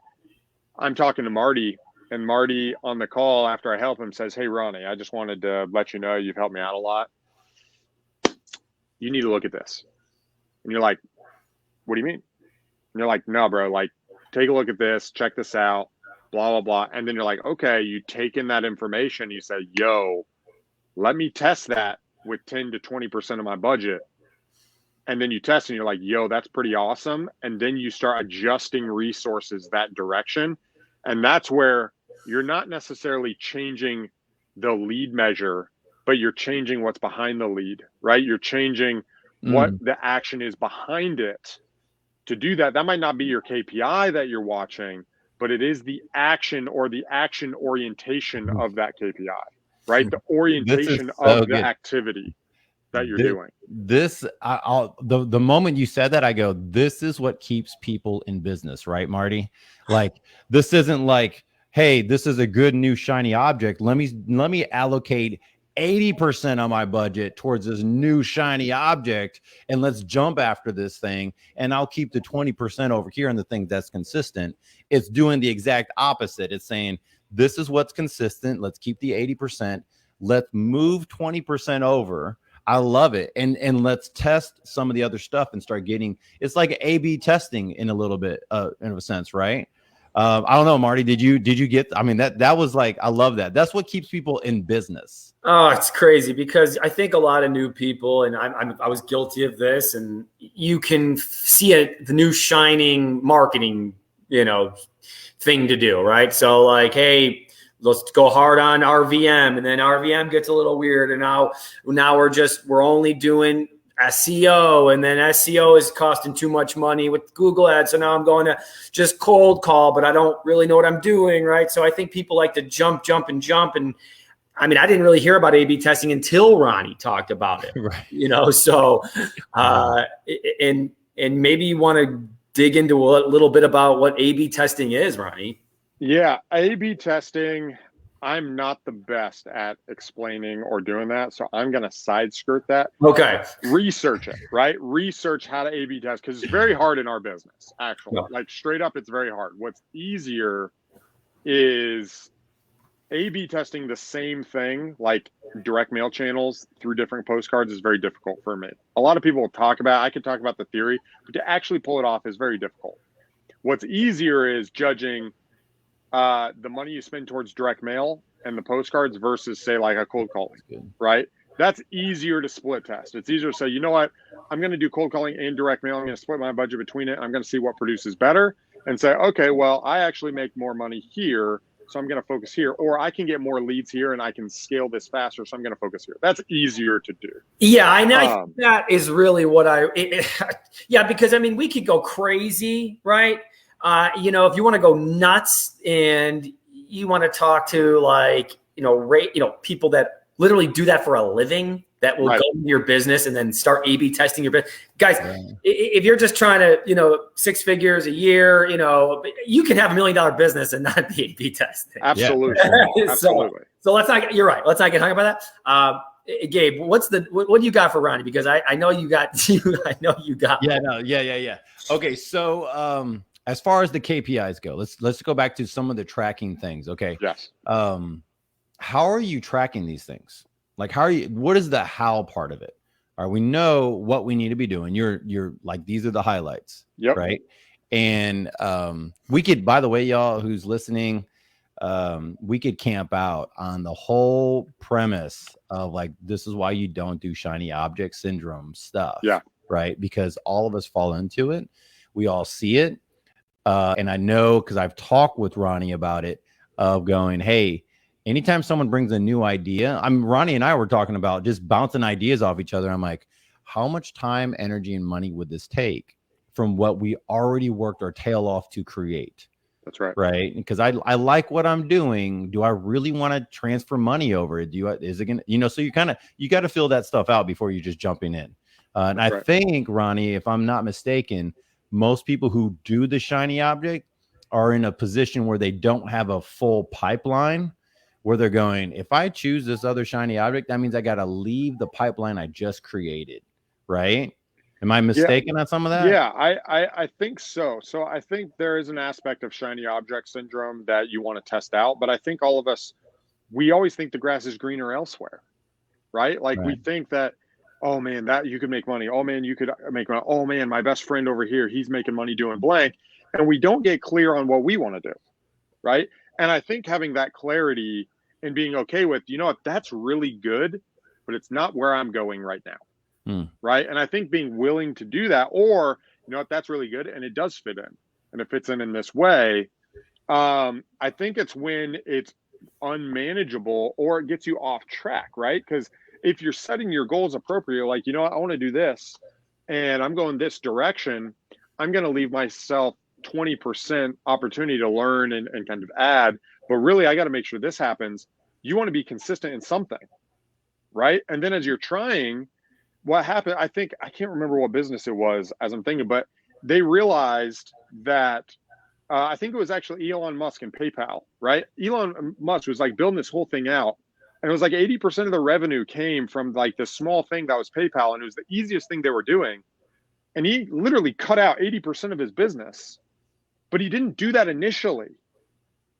[SPEAKER 1] I'm talking to Marty, and Marty on the call after I help him says, hey, Ronnie, I just wanted to let you know you've helped me out a lot. You need to look at this. And you're like, what do you mean? And you're like, no, bro, like, take a look at this, check this out, blah, blah, blah. And then you're like, okay, you take in that information, you say, yo, let me test that with 10 to 20% of my budget. And then you test and you're like, yo, that's pretty awesome. And then you start adjusting resources that direction. And that's where you're not necessarily changing the lead measure, but you're changing what's behind the lead, right? You're changing what the action is behind it. To do that, that might not be your KPI that you're watching, but it is the action or the action orientation of that KPI, right? The orientation of the activity that you're doing.
[SPEAKER 2] The moment you said that, I go, this is what keeps people in business, right, Marty? Like, this isn't like, hey, this is a good new shiny object. Let me allocate 80% of my budget towards this new shiny object, and let's jump after this thing, and I'll keep the 20% over here and the thing that's consistent. It's doing the exact opposite. It's saying, this is what's consistent. Let's keep the 80%. Let's move 20% over. I love it. And let's test some of the other stuff and start getting, it's like A/B testing in a little bit, in a sense, right? I don't know, Marty, did you get, I mean, that was like, I love that. That's what keeps people in business.
[SPEAKER 3] Oh, it's crazy because I think a lot of new people, and I was guilty of this, and you can see the new shining marketing, thing to do, right? So like, hey, let's go hard on RVM, and then RVM gets a little weird, and now we're only doing SEO, and then SEO is costing too much money with Google ads. So now I'm going to just cold call, but I don't really know what I'm doing, right? So I think people like to jump. And I mean, I didn't really hear about A/B testing until Ronnie talked about it,
[SPEAKER 2] right.
[SPEAKER 3] So, and maybe you want to dig into a little bit about what A/B testing is, Ronnie.
[SPEAKER 1] Yeah, A/B testing, I'm not the best at explaining or doing that, so I'm going to side skirt that.
[SPEAKER 3] Okay.
[SPEAKER 1] Research it, right? Research how to A/B test, because it's very hard in our business, actually. No. Like, straight up, it's very hard. What's easier is A/B testing the same thing, like direct mail channels through different postcards, is very difficult for me. A lot of people will I could talk about the theory, but to actually pull it off is very difficult. What's easier is judging the money you spend towards direct mail and the postcards versus, say, like a cold calling, right? That's easier to split test. It's easier to say, you know what, I'm going to do cold calling and direct mail. I'm going to split my budget between it. I'm going to see what produces better and say, okay, well, I actually make more money here, so I'm going to focus here. Or I can get more leads here and I can scale this faster, so I'm going to focus here. That's easier to do.
[SPEAKER 3] Yeah, I think that is really what yeah, because I mean, we could go crazy, right? You know, if you want to go nuts and you want to talk to like, people that literally do that for a living, that will go into your business and then start A/B testing your business. Guys, if you're just trying to, 6 figures a year, you can have $1 million business and not be A/B testing.
[SPEAKER 1] Absolutely.
[SPEAKER 3] Yeah. Absolutely. So let's not, you're right. Let's not get hung up on that. Gabe, what do you got for Ronnie? Because I know you got, I know you got.
[SPEAKER 2] Yeah. Okay. So, as far as the KPIs go, let's go back to some of the tracking things. Okay.
[SPEAKER 1] Yes.
[SPEAKER 2] How are you tracking these things? Like, what is the how part of it? All right, we know what we need to be doing. You're like, these are the highlights.
[SPEAKER 1] Yep.
[SPEAKER 2] Right. And we could, by the way, y'all who's listening, we could camp out on the whole premise of like, this is why you don't do shiny object syndrome stuff.
[SPEAKER 1] Yeah.
[SPEAKER 2] Right. Because all of us fall into it. We all see it. And I know, because I've talked with Ronnie about it, of going, hey, anytime someone brings a new idea, Ronnie and I were talking about just bouncing ideas off each other. I'm like, how much time, energy, and money would this take from what we already worked our tail off to create?
[SPEAKER 1] That's right.
[SPEAKER 2] Right. Because I like what I'm doing. Do I really want to transfer money over? Is it gonna, so you got to fill that stuff out before you're just jumping in. And I think, Ronnie, if I'm not mistaken, most people who do the shiny object are in a position where they don't have a full pipeline, where they're going, if I choose this other shiny object, that means I got to leave the pipeline I just created. Right. Am I mistaken on some of that?
[SPEAKER 1] Yeah, I think so. So I think there is an aspect of shiny object syndrome that you want to test out. But I think all of us, we always think the grass is greener elsewhere. Right. Like we think that, oh man, that you could make money. Oh man, you could make money. Oh man, my best friend over here, he's making money doing blank. And we don't get clear on what we want to do. Right. And I think having that clarity and being okay with, that's really good, but it's not where I'm going right now. Right. And I think being willing to do that, or, that's really good and it does fit in, and it fits in this way. I think it's when it's unmanageable or it gets you off track. Right. Because if you're setting your goals appropriately, like, I want to do this and I'm going this direction, I'm going to leave myself 20% opportunity to learn and kind of add, but really I got to make sure this happens. You want to be consistent in something, right? And then as you're trying, what happened, I can't remember what business it was as I'm thinking, but they realized that I think it was actually Elon Musk and PayPal, right? Elon Musk was like building this whole thing out. And it was like 80% of the revenue came from like this small thing that was PayPal. And it was the easiest thing they were doing. And he literally cut out 80% of his business, but he didn't do that initially,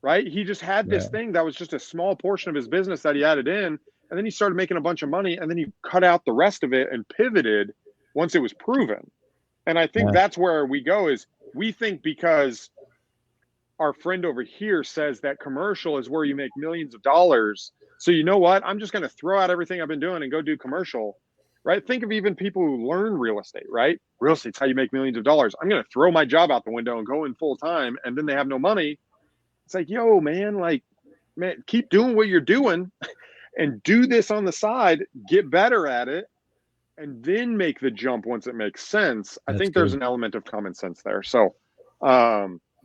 [SPEAKER 1] right? He just had this thing that was just a small portion of his business that he added in. And then he started making a bunch of money, and then he cut out the rest of it and pivoted once it was proven. And I think that's where we go, is we think because our friend over here says that commercial is where you make millions of dollars. So you know what? I'm just going to throw out everything I've been doing and go do commercial, right? Think of even people who learn real estate, right? Real estate's how you make millions of dollars. I'm going to throw my job out the window and go in full time, and then they have no money. It's like, yo, man, keep doing what you're doing and do this on the side, get better at it, and then make the jump once it makes sense. I think there's an element of common sense there. So,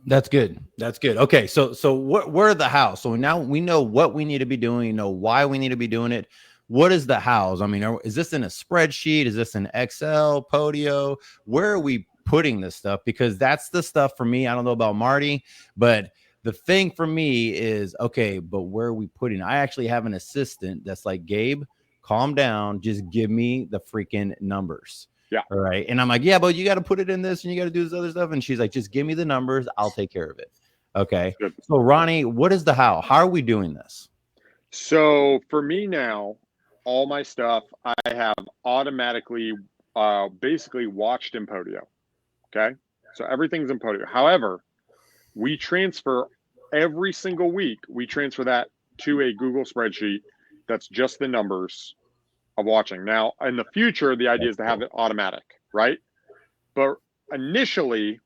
[SPEAKER 2] that's good. That's good. Okay. So where are the how? So now we know what we need to be doing, why we need to be doing it. What is the hows? I mean, is this in a spreadsheet? Is this in Excel, Podio? Where are we putting this stuff? Because that's the stuff for me. I don't know about Marty, but the thing for me is, okay, but where are we putting? I actually have an assistant that's like, Gabe, calm down. Just give me the freaking numbers.
[SPEAKER 1] Yeah.
[SPEAKER 2] All right. And I'm like, yeah, but you got to put it in this and you got to do this other stuff. And she's like, just give me the numbers. I'll take care of it. Okay. Good. So Ronnie, what is the how? How are we doing this?
[SPEAKER 1] So for me now, all my stuff I have automatically basically watched in Podio. Okay. So everything's in Podio. However, we transfer every single week, we transfer that to a Google spreadsheet that's just the numbers of watching. Now, in the future, the idea is to have it automatic, right? But initially,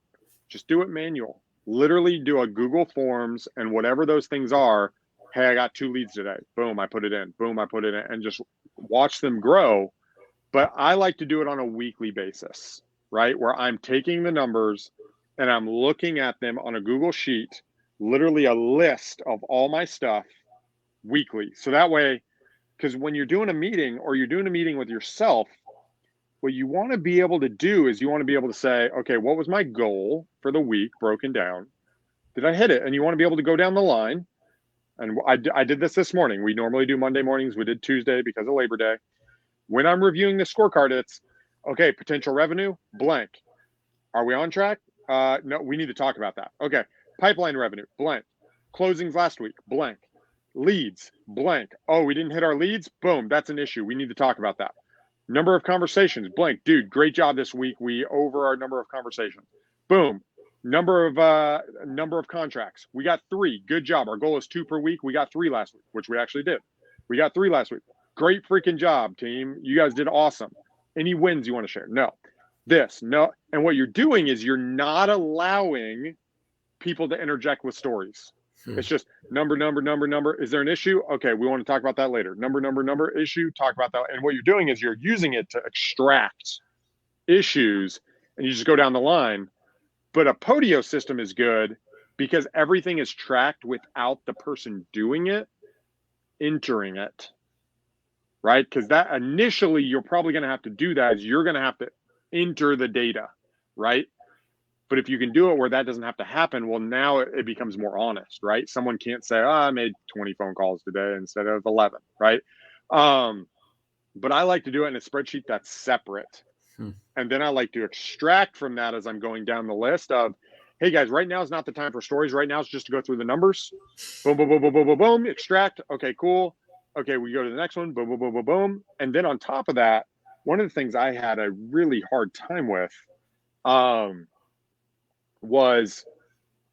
[SPEAKER 1] just do it manual. Literally do a Google Forms and whatever those things are. Hey, I got 2 leads today. Boom, I put it in. Boom, I put it in, and just watch them grow. But I like to do it on a weekly basis, right? Where I'm taking the numbers and I'm looking at them on a Google Sheet, literally a list of all my stuff weekly. So that way, because when you're doing a meeting or you're doing a meeting with yourself, what you want to be able to do is you want to be able to say, okay, what was my goal for the week broken down? Did I hit it? And you want to be able to go down the line. And I did this morning. We normally do Monday mornings. We did Tuesday because of Labor Day. When I'm reviewing the scorecard, it's, okay, potential revenue, blank. Are we on track? No, we need to talk about that. Okay, pipeline revenue, blank. Closings last week, blank. Leads, blank. Oh, we didn't hit our leads? Boom, that's an issue. We need to talk about that. Number of conversations, blank. Dude, great job this week. We over our number of conversations. Boom. Number of contracts. We got 3. Good job. Our goal is 2 per week. We got 3 last week, which we actually did. We got 3 last week. Great freaking job, team. You guys did awesome. Any wins you want to share? No. No. And what you're doing is you're not allowing people to interject with stories. It's just number. Is there an issue? Okay, we want to talk about that later. Number, issue, talk about that. And what you're doing is you're using it to extract issues, and you just go down the line. But a Podio system is good because everything is tracked without the person doing it entering it, right? Because that initially you're probably going to have to do that is you're going to have to enter the data, right? But if you can do it where that doesn't have to happen, well, now it becomes more honest, right? Someone can't say, I made 20 phone calls today instead of 11, right? But I like to do it in a spreadsheet that's separate. And then I like to extract from that as I'm going down the list of, hey guys, right now is not the time for stories. Right now it's just to go through the numbers. Boom, boom, boom, boom, boom, boom, boom. Extract. Okay, cool. Okay, we go to the next one. Boom, boom, boom, boom, boom. And then on top of that, one of the things I had a really hard time with was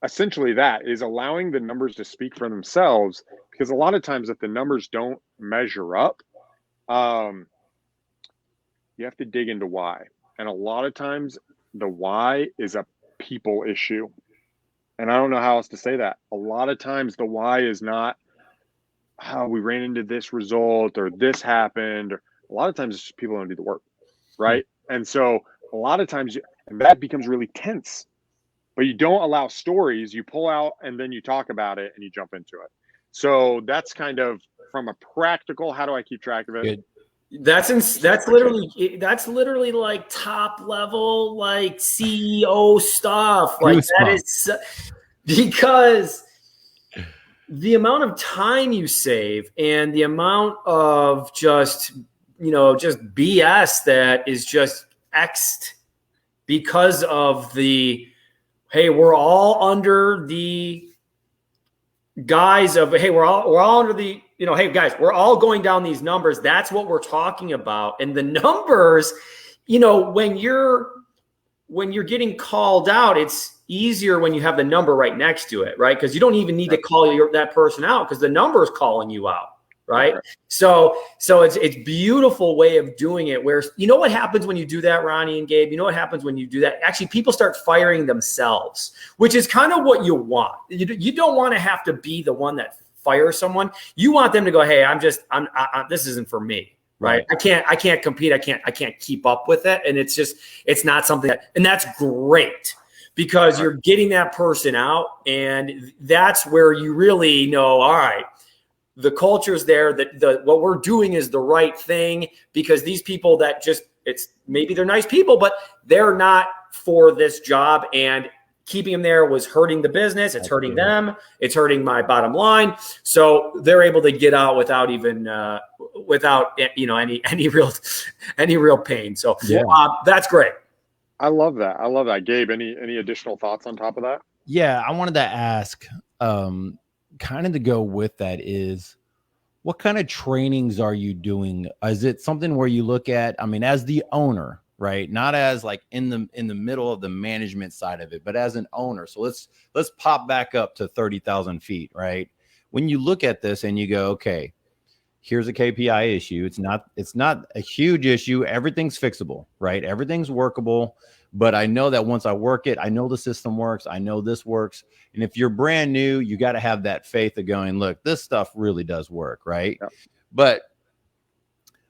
[SPEAKER 1] essentially that is allowing the numbers to speak for themselves, because a lot of times if the numbers don't measure up, you have to dig into why. And a lot of times the why is a people issue. And I don't know how else to say that. A lot of times the why is not how we ran into this result or this happened. A lot of times it's just people don't do the work, right? And so a lot of times, and that becomes really tense. But you don't allow stories. You pull out and then you talk about it and you jump into it. So that's kind of from a practical, how do I keep track of it?
[SPEAKER 2] Good.
[SPEAKER 3] That's literally like top level, like CEO stuff. Like that is because the amount of time you save and the amount of just BS that is just X'd because of the, hey, we're all under the guise of, hey, we're all under the, hey guys, we're all going down these numbers. That's what we're talking about. And the numbers, when you're getting called out, it's easier when you have the number right next to it, right? Because you don't even need to call that person out because the number is calling you out, right? So it's beautiful way of doing it. Where what happens when you do that, Ronnie and Gabe? You know what happens when you do that? Actually, people start firing themselves, which is kind of what you want. You don't want to have to be the one that fires someone. You want them to go, hey, this isn't for me. Right. I can't compete. I can't keep up with it. And it's not something and that's great because you're getting that person out. And that's where you really know, all right, the culture's there, that what we're doing is the right thing, because these people that maybe they're nice people, but they're not for this job, and keeping them there was hurting the business. It's hurting them. It's hurting my bottom line. So they're able to get out without even any real pain. So that's great.
[SPEAKER 1] I love that. Gabe, any additional thoughts on top of that?
[SPEAKER 2] Yeah, I wanted to ask, kind of to go with that is, what kind of trainings are you doing? Is it something where you look at, as the owner, right? Not as like in the middle of the management side of it, but as an owner. So let's pop back up to 30,000 feet, right? When you look at this and you go, okay, here's a KPI issue. It's not a huge issue. Everything's fixable, right? Everything's workable. But I know that once I work it, I know the system works. I know this works. And if you're brand new, you got to have that faith of going, look, this stuff really does work, right? Yep. But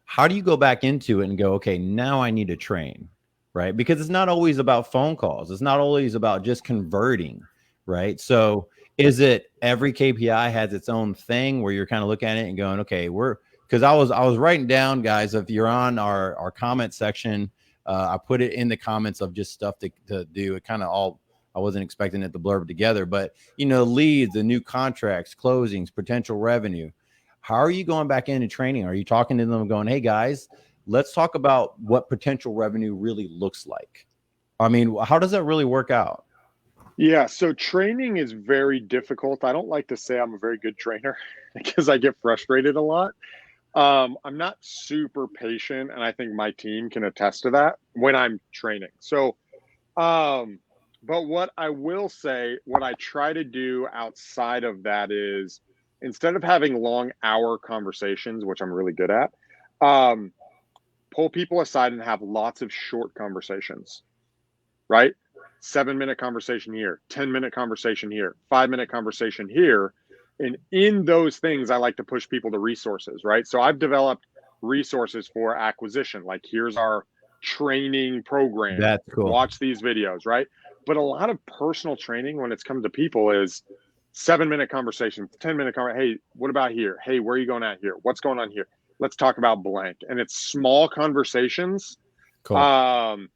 [SPEAKER 2] how do you go back into it and go, okay, now I need to train, right? Because it's not always about phone calls. It's not always about just converting, right? So is it every KPI has its own thing where you're kind of looking at it and going, okay, because I was writing down, guys, if you're on our comment section, I put it in the comments of just stuff to do. It kind of all, I wasn't expecting it to blurb together, but leads, the new contracts, closings, potential revenue. How are you going back into training? Are you talking to them going, hey guys, let's talk about what potential revenue really looks like? I mean, how does that really work out?
[SPEAKER 1] Yeah, so training is very difficult. I don't like to say I'm a very good trainer because I get frustrated a lot. I'm not super patient, and I think my team can attest to that when I'm training. So, but what I will say, what I try to do outside of that is instead of having long hour conversations, which I'm really good at, pull people aside and have lots of short conversations, right? 7-minute conversation here, 10-minute conversation here, 5-minute conversation here. And in those things, I like to push people to resources, right? So I've developed resources for acquisition. Like, here's our training program.
[SPEAKER 2] That's cool.
[SPEAKER 1] Watch these videos, right? But a lot of personal training when it's come to people is 7-minute conversation, 10-minute conversation. Hey, what about here? Hey, where are you going at here? What's going on here? Let's talk about blank. And it's small conversations.
[SPEAKER 2] Cool.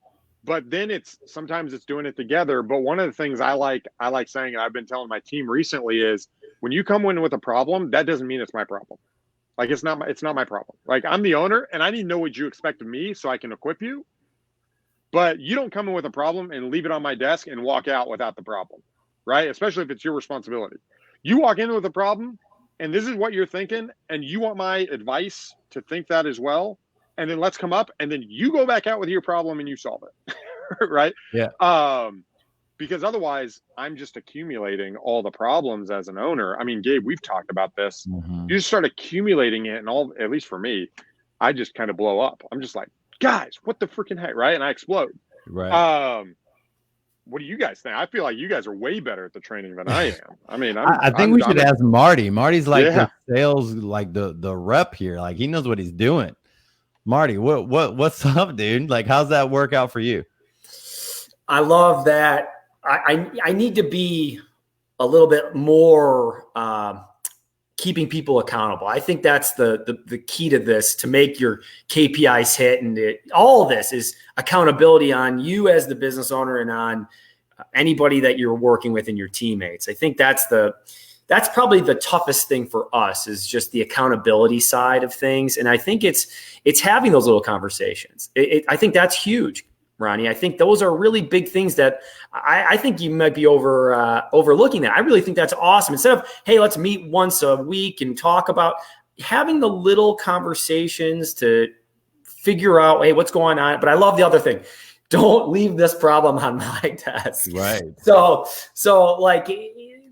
[SPEAKER 1] But then sometimes it's doing it together. But one of the things I like saying, and I've been telling my team recently, is when you come in with a problem, that doesn't mean it's my problem. Like, it's not my problem. Like, I'm the owner and I need to know what you expect of me so I can equip you. But you don't come in with a problem and leave it on my desk and walk out without the problem, right? Especially if it's your responsibility. You walk in with a problem and this is what you're thinking, and you want my advice to think that as well. And then let's come up, and then you go back out with your problem and you solve it. Right.
[SPEAKER 2] Yeah.
[SPEAKER 1] Because otherwise I'm just accumulating all the problems as an owner. I mean, Gabe, we've talked about this.
[SPEAKER 2] Mm-hmm.
[SPEAKER 1] You just start accumulating it, and at least for me, I just kind of blow up. I'm just like, guys, what the freaking heck, right? And I explode.
[SPEAKER 2] Right.
[SPEAKER 1] What do you guys think? I feel like you guys are way better at the training than I am. I mean,
[SPEAKER 2] I think we should ask Marty. Marty's like the sales, like the rep here. Like, he knows what he's doing. Marty, what's up, dude? Like, how's that work out for you?
[SPEAKER 3] I love that. I need to be a little bit more keeping people accountable. I think that's the key to this, to make your KPIs hit. And all of this is accountability on you as the business owner and on anybody that you're working with and your teammates. I think that's probably the toughest thing for us, is just the accountability side of things. And I think it's having those little conversations. I think that's huge, Ronnie. I think those are really big things that I think you might be overlooking that. I really think that's awesome. Instead of, hey, let's meet once a week and talk about, having the little conversations to figure out, hey, what's going on. But I love the other thing. Don't leave this problem on my desk.
[SPEAKER 2] Right.
[SPEAKER 3] So like,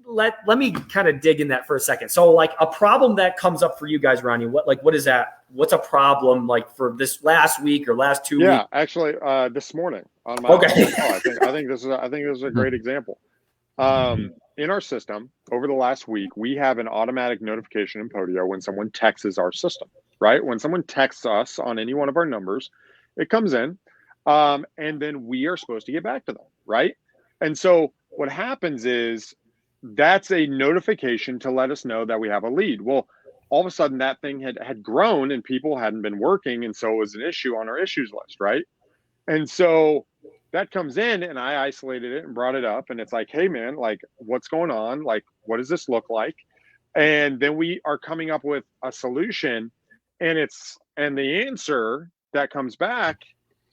[SPEAKER 3] let me kind of dig in that for a second. So, like, a problem that comes up for you guys, Ronnie, what is that? What's a problem like for this last week or last 2 weeks?
[SPEAKER 1] Yeah, actually, this morning on my
[SPEAKER 3] okay.
[SPEAKER 1] I think this is a great example. In our system over the last week, we have an automatic notification in Podio when someone texts our system, right? When someone texts us on any one of our numbers, it comes in, and then we are supposed to get back to them, right? And so what happens is, that's a notification to let us know that we have a lead. Well, all of a sudden that thing had grown and people hadn't been working. And so it was an issue on our issues list, right? And so that comes in, and I isolated it and brought it up. And it's like, hey, man, like, what's going on? Like, what does this look like? And then we are coming up with a solution. And the answer that comes back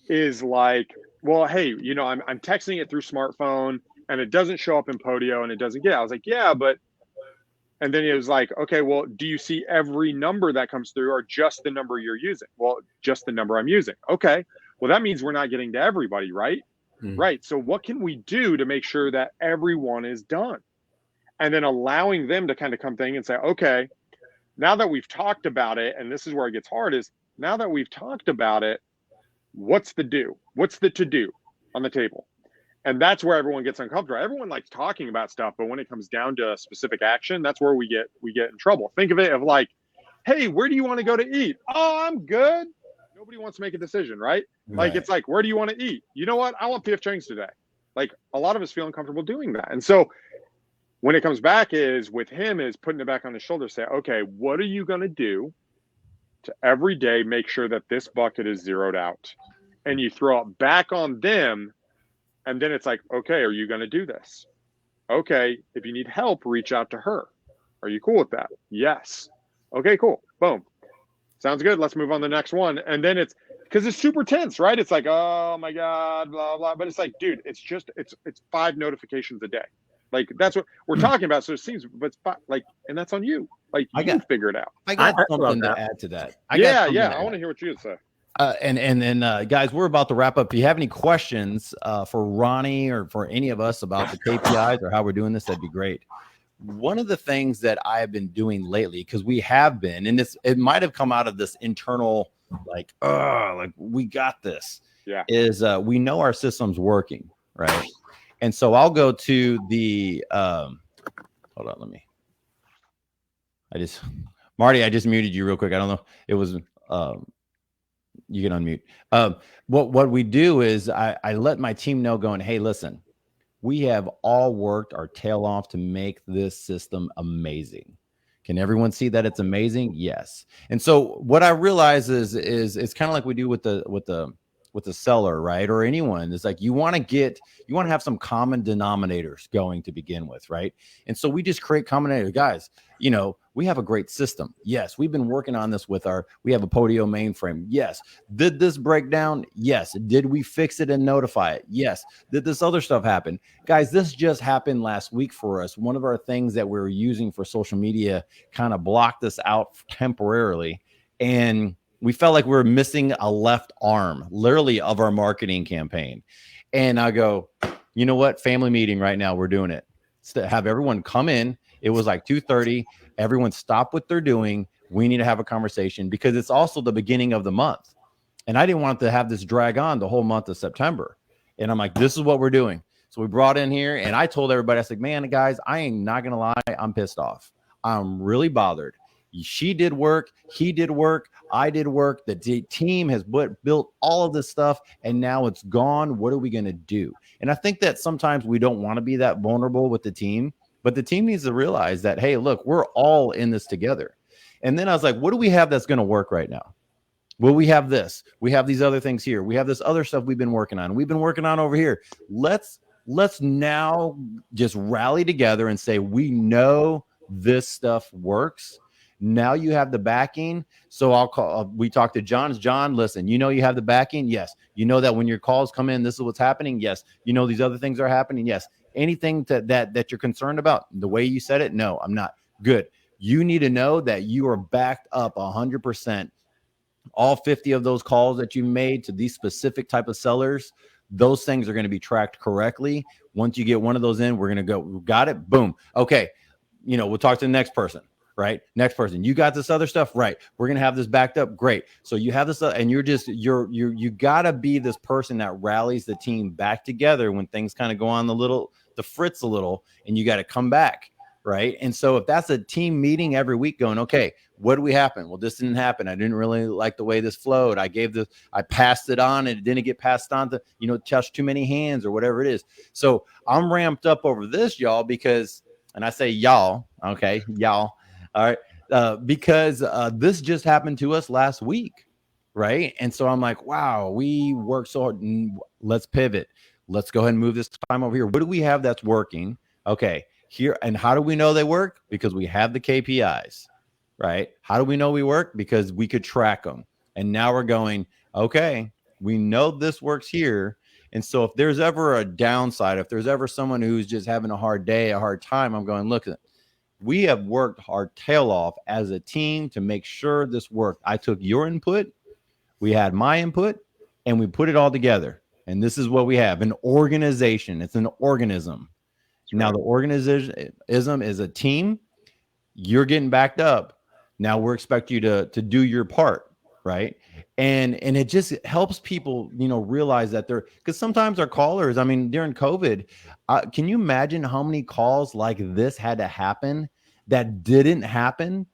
[SPEAKER 1] is like, well, hey, I'm texting it through smartphone, and it doesn't show up in Podio, and it doesn't get. I was like, yeah, but, and then it was like, okay, well, do you see every number that comes through, or just the number you're using? Well, just the number I'm using. Okay, Well, that means we're not getting to everybody, right? Right. So what can we do to make sure that everyone is done? And then allowing them to kind of come thing and say, okay, now that we've talked about it, and this is where it gets hard, is now that we've talked about it, what's the do? What's the to-do on the table? And that's where everyone gets uncomfortable. Everyone likes talking about stuff, but when it comes down to a specific action, that's where we get in trouble. Think of it of like, hey, where do you want to go to eat? Oh, I'm good. Nobody wants to make a decision, right? Like, it's like, where do you want to eat? You know what? I want PF Chang's today. Like, a lot of us feel uncomfortable doing that. And so when it comes back is with him is putting it back on his shoulder, say, okay, what are you going to do to every day make sure that this bucket is zeroed out? And you throw it back on them. And then it's like, okay, are you going to do this? Okay, if you need help, reach out to her. Are you cool with that? Yes. Okay, cool. Boom. Sounds good. Let's move on to the next one. And then it's because it's super tense, right? It's like, oh my God, blah, blah. But it's like, dude, it's 5 notifications a day. Like, that's what we're talking about. So it seems, but it's like, and that's on you. Like, you figure it out.
[SPEAKER 2] I got something to add to that. I
[SPEAKER 1] want to hear what you would say.
[SPEAKER 2] And then guys, we're about to wrap up. If you have any questions for Ronnie or for any of us about the KPIs or how we're doing this, that'd be great. One of the things that I have been doing lately, because we have been, and it might have come out of this internal, like we got this, is we know our system's working, right? And so I'll go to the hold on, Marty, I just muted you real quick. I don't know. It was you can unmute. What we do is I let my team know going, hey, listen, we have all worked our tail off to make this system amazing. Can everyone see that it's amazing? Yes. And so what I realize is it's kind of like we do with the seller, right? Or anyone. It's like you want to have some common denominators going to begin with, right? And so we just create common denominators. Guys, we have a great system. Yes. We've been working on this we have a Podio mainframe. Yes. Did this break down? Yes. Did we fix it and notify it? Yes. Did this other stuff happen? Guys, this just happened last week for us. One of our things that we were using for social media kind of blocked us out temporarily. And we felt like we were missing a left arm, literally, of our marketing campaign. And I go, you know what? Family meeting right now. We're doing it. To have everyone come in. It was like 2:30. Everyone stop what they're doing. We need to have a conversation because it's also the beginning of the month. And I didn't want to have this drag on the whole month of September. And I'm like, this is what we're doing. So we brought in here and I told everybody, I said, man, guys, I ain't not going to lie. I'm pissed off. I'm really bothered. She did work. He did work. I did work. The team has built all of this stuff, and now it's gone. What are we going to do? And I think that sometimes we don't want to be that vulnerable with the team, but the team needs to realize that, hey, look, we're all in this together. And then I was like, what do we have that's going to work right now? Well, we have this. We have these other things here. We have this other stuff we've been working on. We've been working on over here. Let's now just rally together and say, we know this stuff works. Now you have the backing. So we talked to John. John, listen, you have the backing. Yes. You know that when your calls come in, this is what's happening. Yes. You know, these other things are happening. Yes. Anything that you're concerned about the way you said it. No, I'm not. Good. You need to know that you are backed up 100%. All 50 of those calls that you made to these specific type of sellers, those things are going to be tracked correctly. Once you get one of those in, we're going to go, got it. Boom. Okay. We'll talk to the next person. Right. Next person. You got this other stuff. Right. We're going to have this backed up. Great. So you have this and you gotta be this person that rallies the team back together when things kind of go on the fritz a little, and you got to come back. Right. And so if that's a team meeting every week going, okay, what do we happen? Well, this didn't happen. I didn't really like the way this flowed. I passed it on and it didn't get passed on to, touch too many hands or whatever it is. So I'm ramped up over this, y'all, because, and I say y'all, okay, y'all. All right. Because this just happened to us last week. Right. And so I'm like, wow, we worked so hard. Let's pivot. Let's go ahead and move this time over here. What do we have that's working? Okay. Here. And how do we know they work? Because we have the KPIs. Right. How do we know we work? Because we could track them. And now we're going, okay, we know this works here. And so if there's ever a downside, if there's ever someone who's just having a hard day, a hard time, I'm going, look, we have worked our tail off as a team to make sure this worked. I took your input. We had my input. and we put it all together. And this is what we have: an organization. It's an organism. Now, the organization is a team. You're getting backed up. Now we expect you to do your part, right? And it just helps people, realize that because sometimes our callers, I mean, during COVID, can you imagine how many calls like this had to happen that didn't happen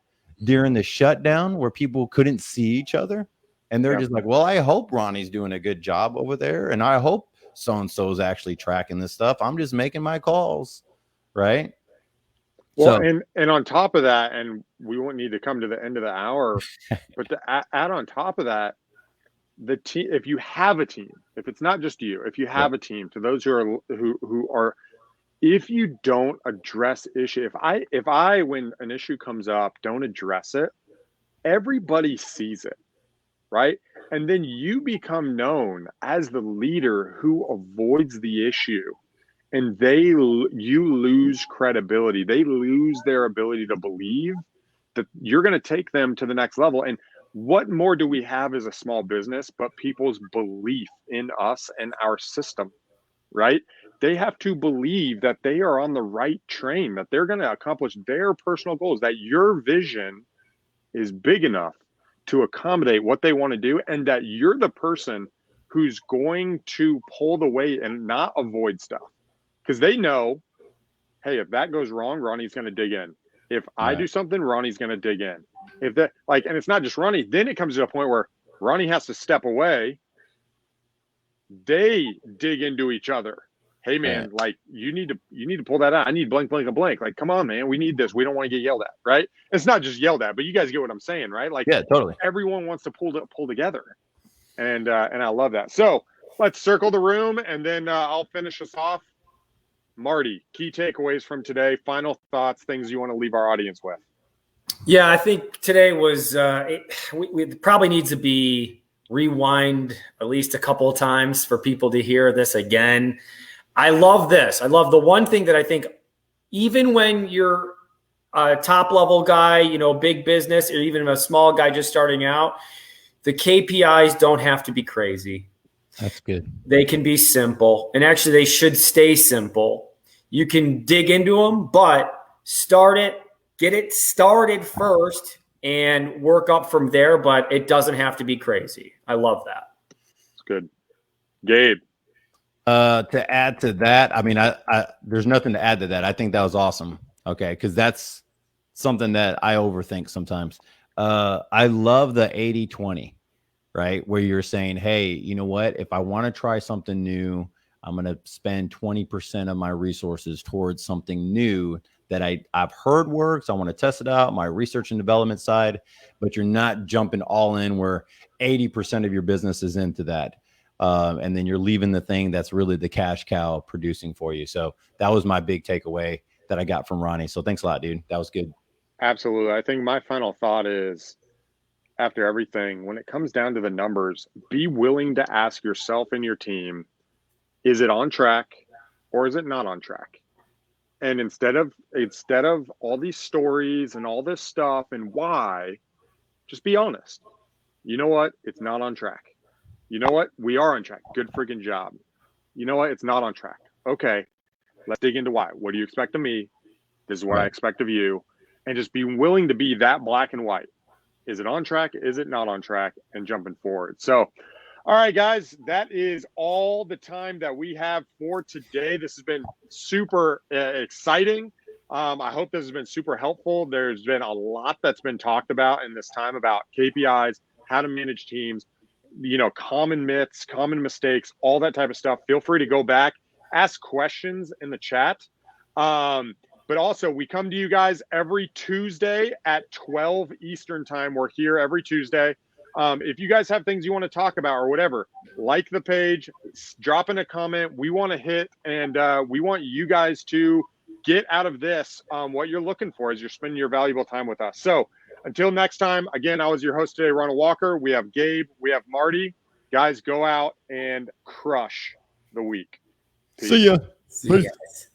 [SPEAKER 2] during the shutdown where people couldn't see each other? And they're just like, well, I hope Ronnie's doing a good job over there. And I hope so-and-so is actually tracking this stuff. I'm just making my calls, right?
[SPEAKER 1] Well, and on top of that, and we won't need to come to the end of the hour, but to add on top of that, the team, if you have a team, if it's not just you, if you have a team, to those who are, if you don't address issue, if I when an issue comes up, don't address it, everybody sees it, right? And then you become known as the leader who avoids the issue. And you lose credibility. They lose their ability to believe that you're going to take them to the next level. And what more do we have as a small business but people's belief in us and our system, right? They have to believe that they are on the right train, that they're going to accomplish their personal goals, that your vision is big enough to accommodate what they want to do, and that you're the person who's going to pull the weight and not avoid stuff. Because they know, hey, if that goes wrong, Ronnie's going to dig in. If I do something, Ronnie's going to dig in. If that, and it's not just Ronnie. Then it comes to a point where Ronnie has to step away. They dig into each other. Hey, man, you need to pull that out. I need blank, blank, and blank. Like, come on, man, we need this. We don't want to get yelled at, right? It's not just yelled at, but you guys get what I'm saying, right? Like,
[SPEAKER 2] yeah, totally.
[SPEAKER 1] Everyone wants to pull together, and I love that. So let's circle the room, and then I'll finish us off. Marty, key takeaways from today, final thoughts, things you want to leave our audience with.
[SPEAKER 3] Yeah, I think today was we probably needs to be rewind at least a couple of times for people to hear this again. I love this. I love the one thing that I think, even when you're a top level guy, big business, or even a small guy just starting out, the KPIs don't have to be crazy.
[SPEAKER 2] That's good.
[SPEAKER 3] They can be simple, and actually they should stay simple. You can dig into them, but get it started first and work up from there, but it doesn't have to be crazy. I love that.
[SPEAKER 1] It's good. Gabe.
[SPEAKER 2] To add to that, I mean, I there's nothing to add to that. I think that was awesome. Okay. Because that's something that I overthink sometimes. I love the 80-20. Right? Where you're saying, hey, you know what? If I want to try something new, I'm going to spend 20% of my resources towards something new that I've heard works. I want to test it out, my research and development side, but you're not jumping all in where 80% of your business is into that. And then you're leaving the thing that's really the cash cow producing for you. So that was my big takeaway that I got from Ronnie. So thanks a lot, dude. That was good.
[SPEAKER 1] Absolutely. I think my final thought is, after everything, when it comes down to the numbers, be willing to ask yourself and your team, is it on track or is it not on track? And instead of all these stories and all this stuff and why, just be honest. You know what? It's not on track. You know what? We are on track. Good freaking job. You know what? It's not on track. Okay, let's dig into why. What do you expect of me? This is what I expect of you. And just be willing to be that black and white. Is it on track? Is it not on track? And jumping forward. So, all right, guys, that is all the time that we have for today. This has been super exciting. I hope this has been super helpful. There's been a lot that's been talked about in this time about KPIs, how to manage teams, common myths, common mistakes, all that type of stuff. Feel free to go back, ask questions in the chat. But also, we come to you guys every Tuesday at 12 Eastern time. We're here every Tuesday. If you guys have things you want to talk about or whatever, like the page, drop in a comment. We want to hit, and we want you guys to get out of this what you're looking for as you're spending your valuable time with us. So until next time, again, I was your host today, Ronald Walker. We have Gabe. We have Marty. Guys, go out and crush the week. Peace.
[SPEAKER 2] See ya.
[SPEAKER 3] See you guys.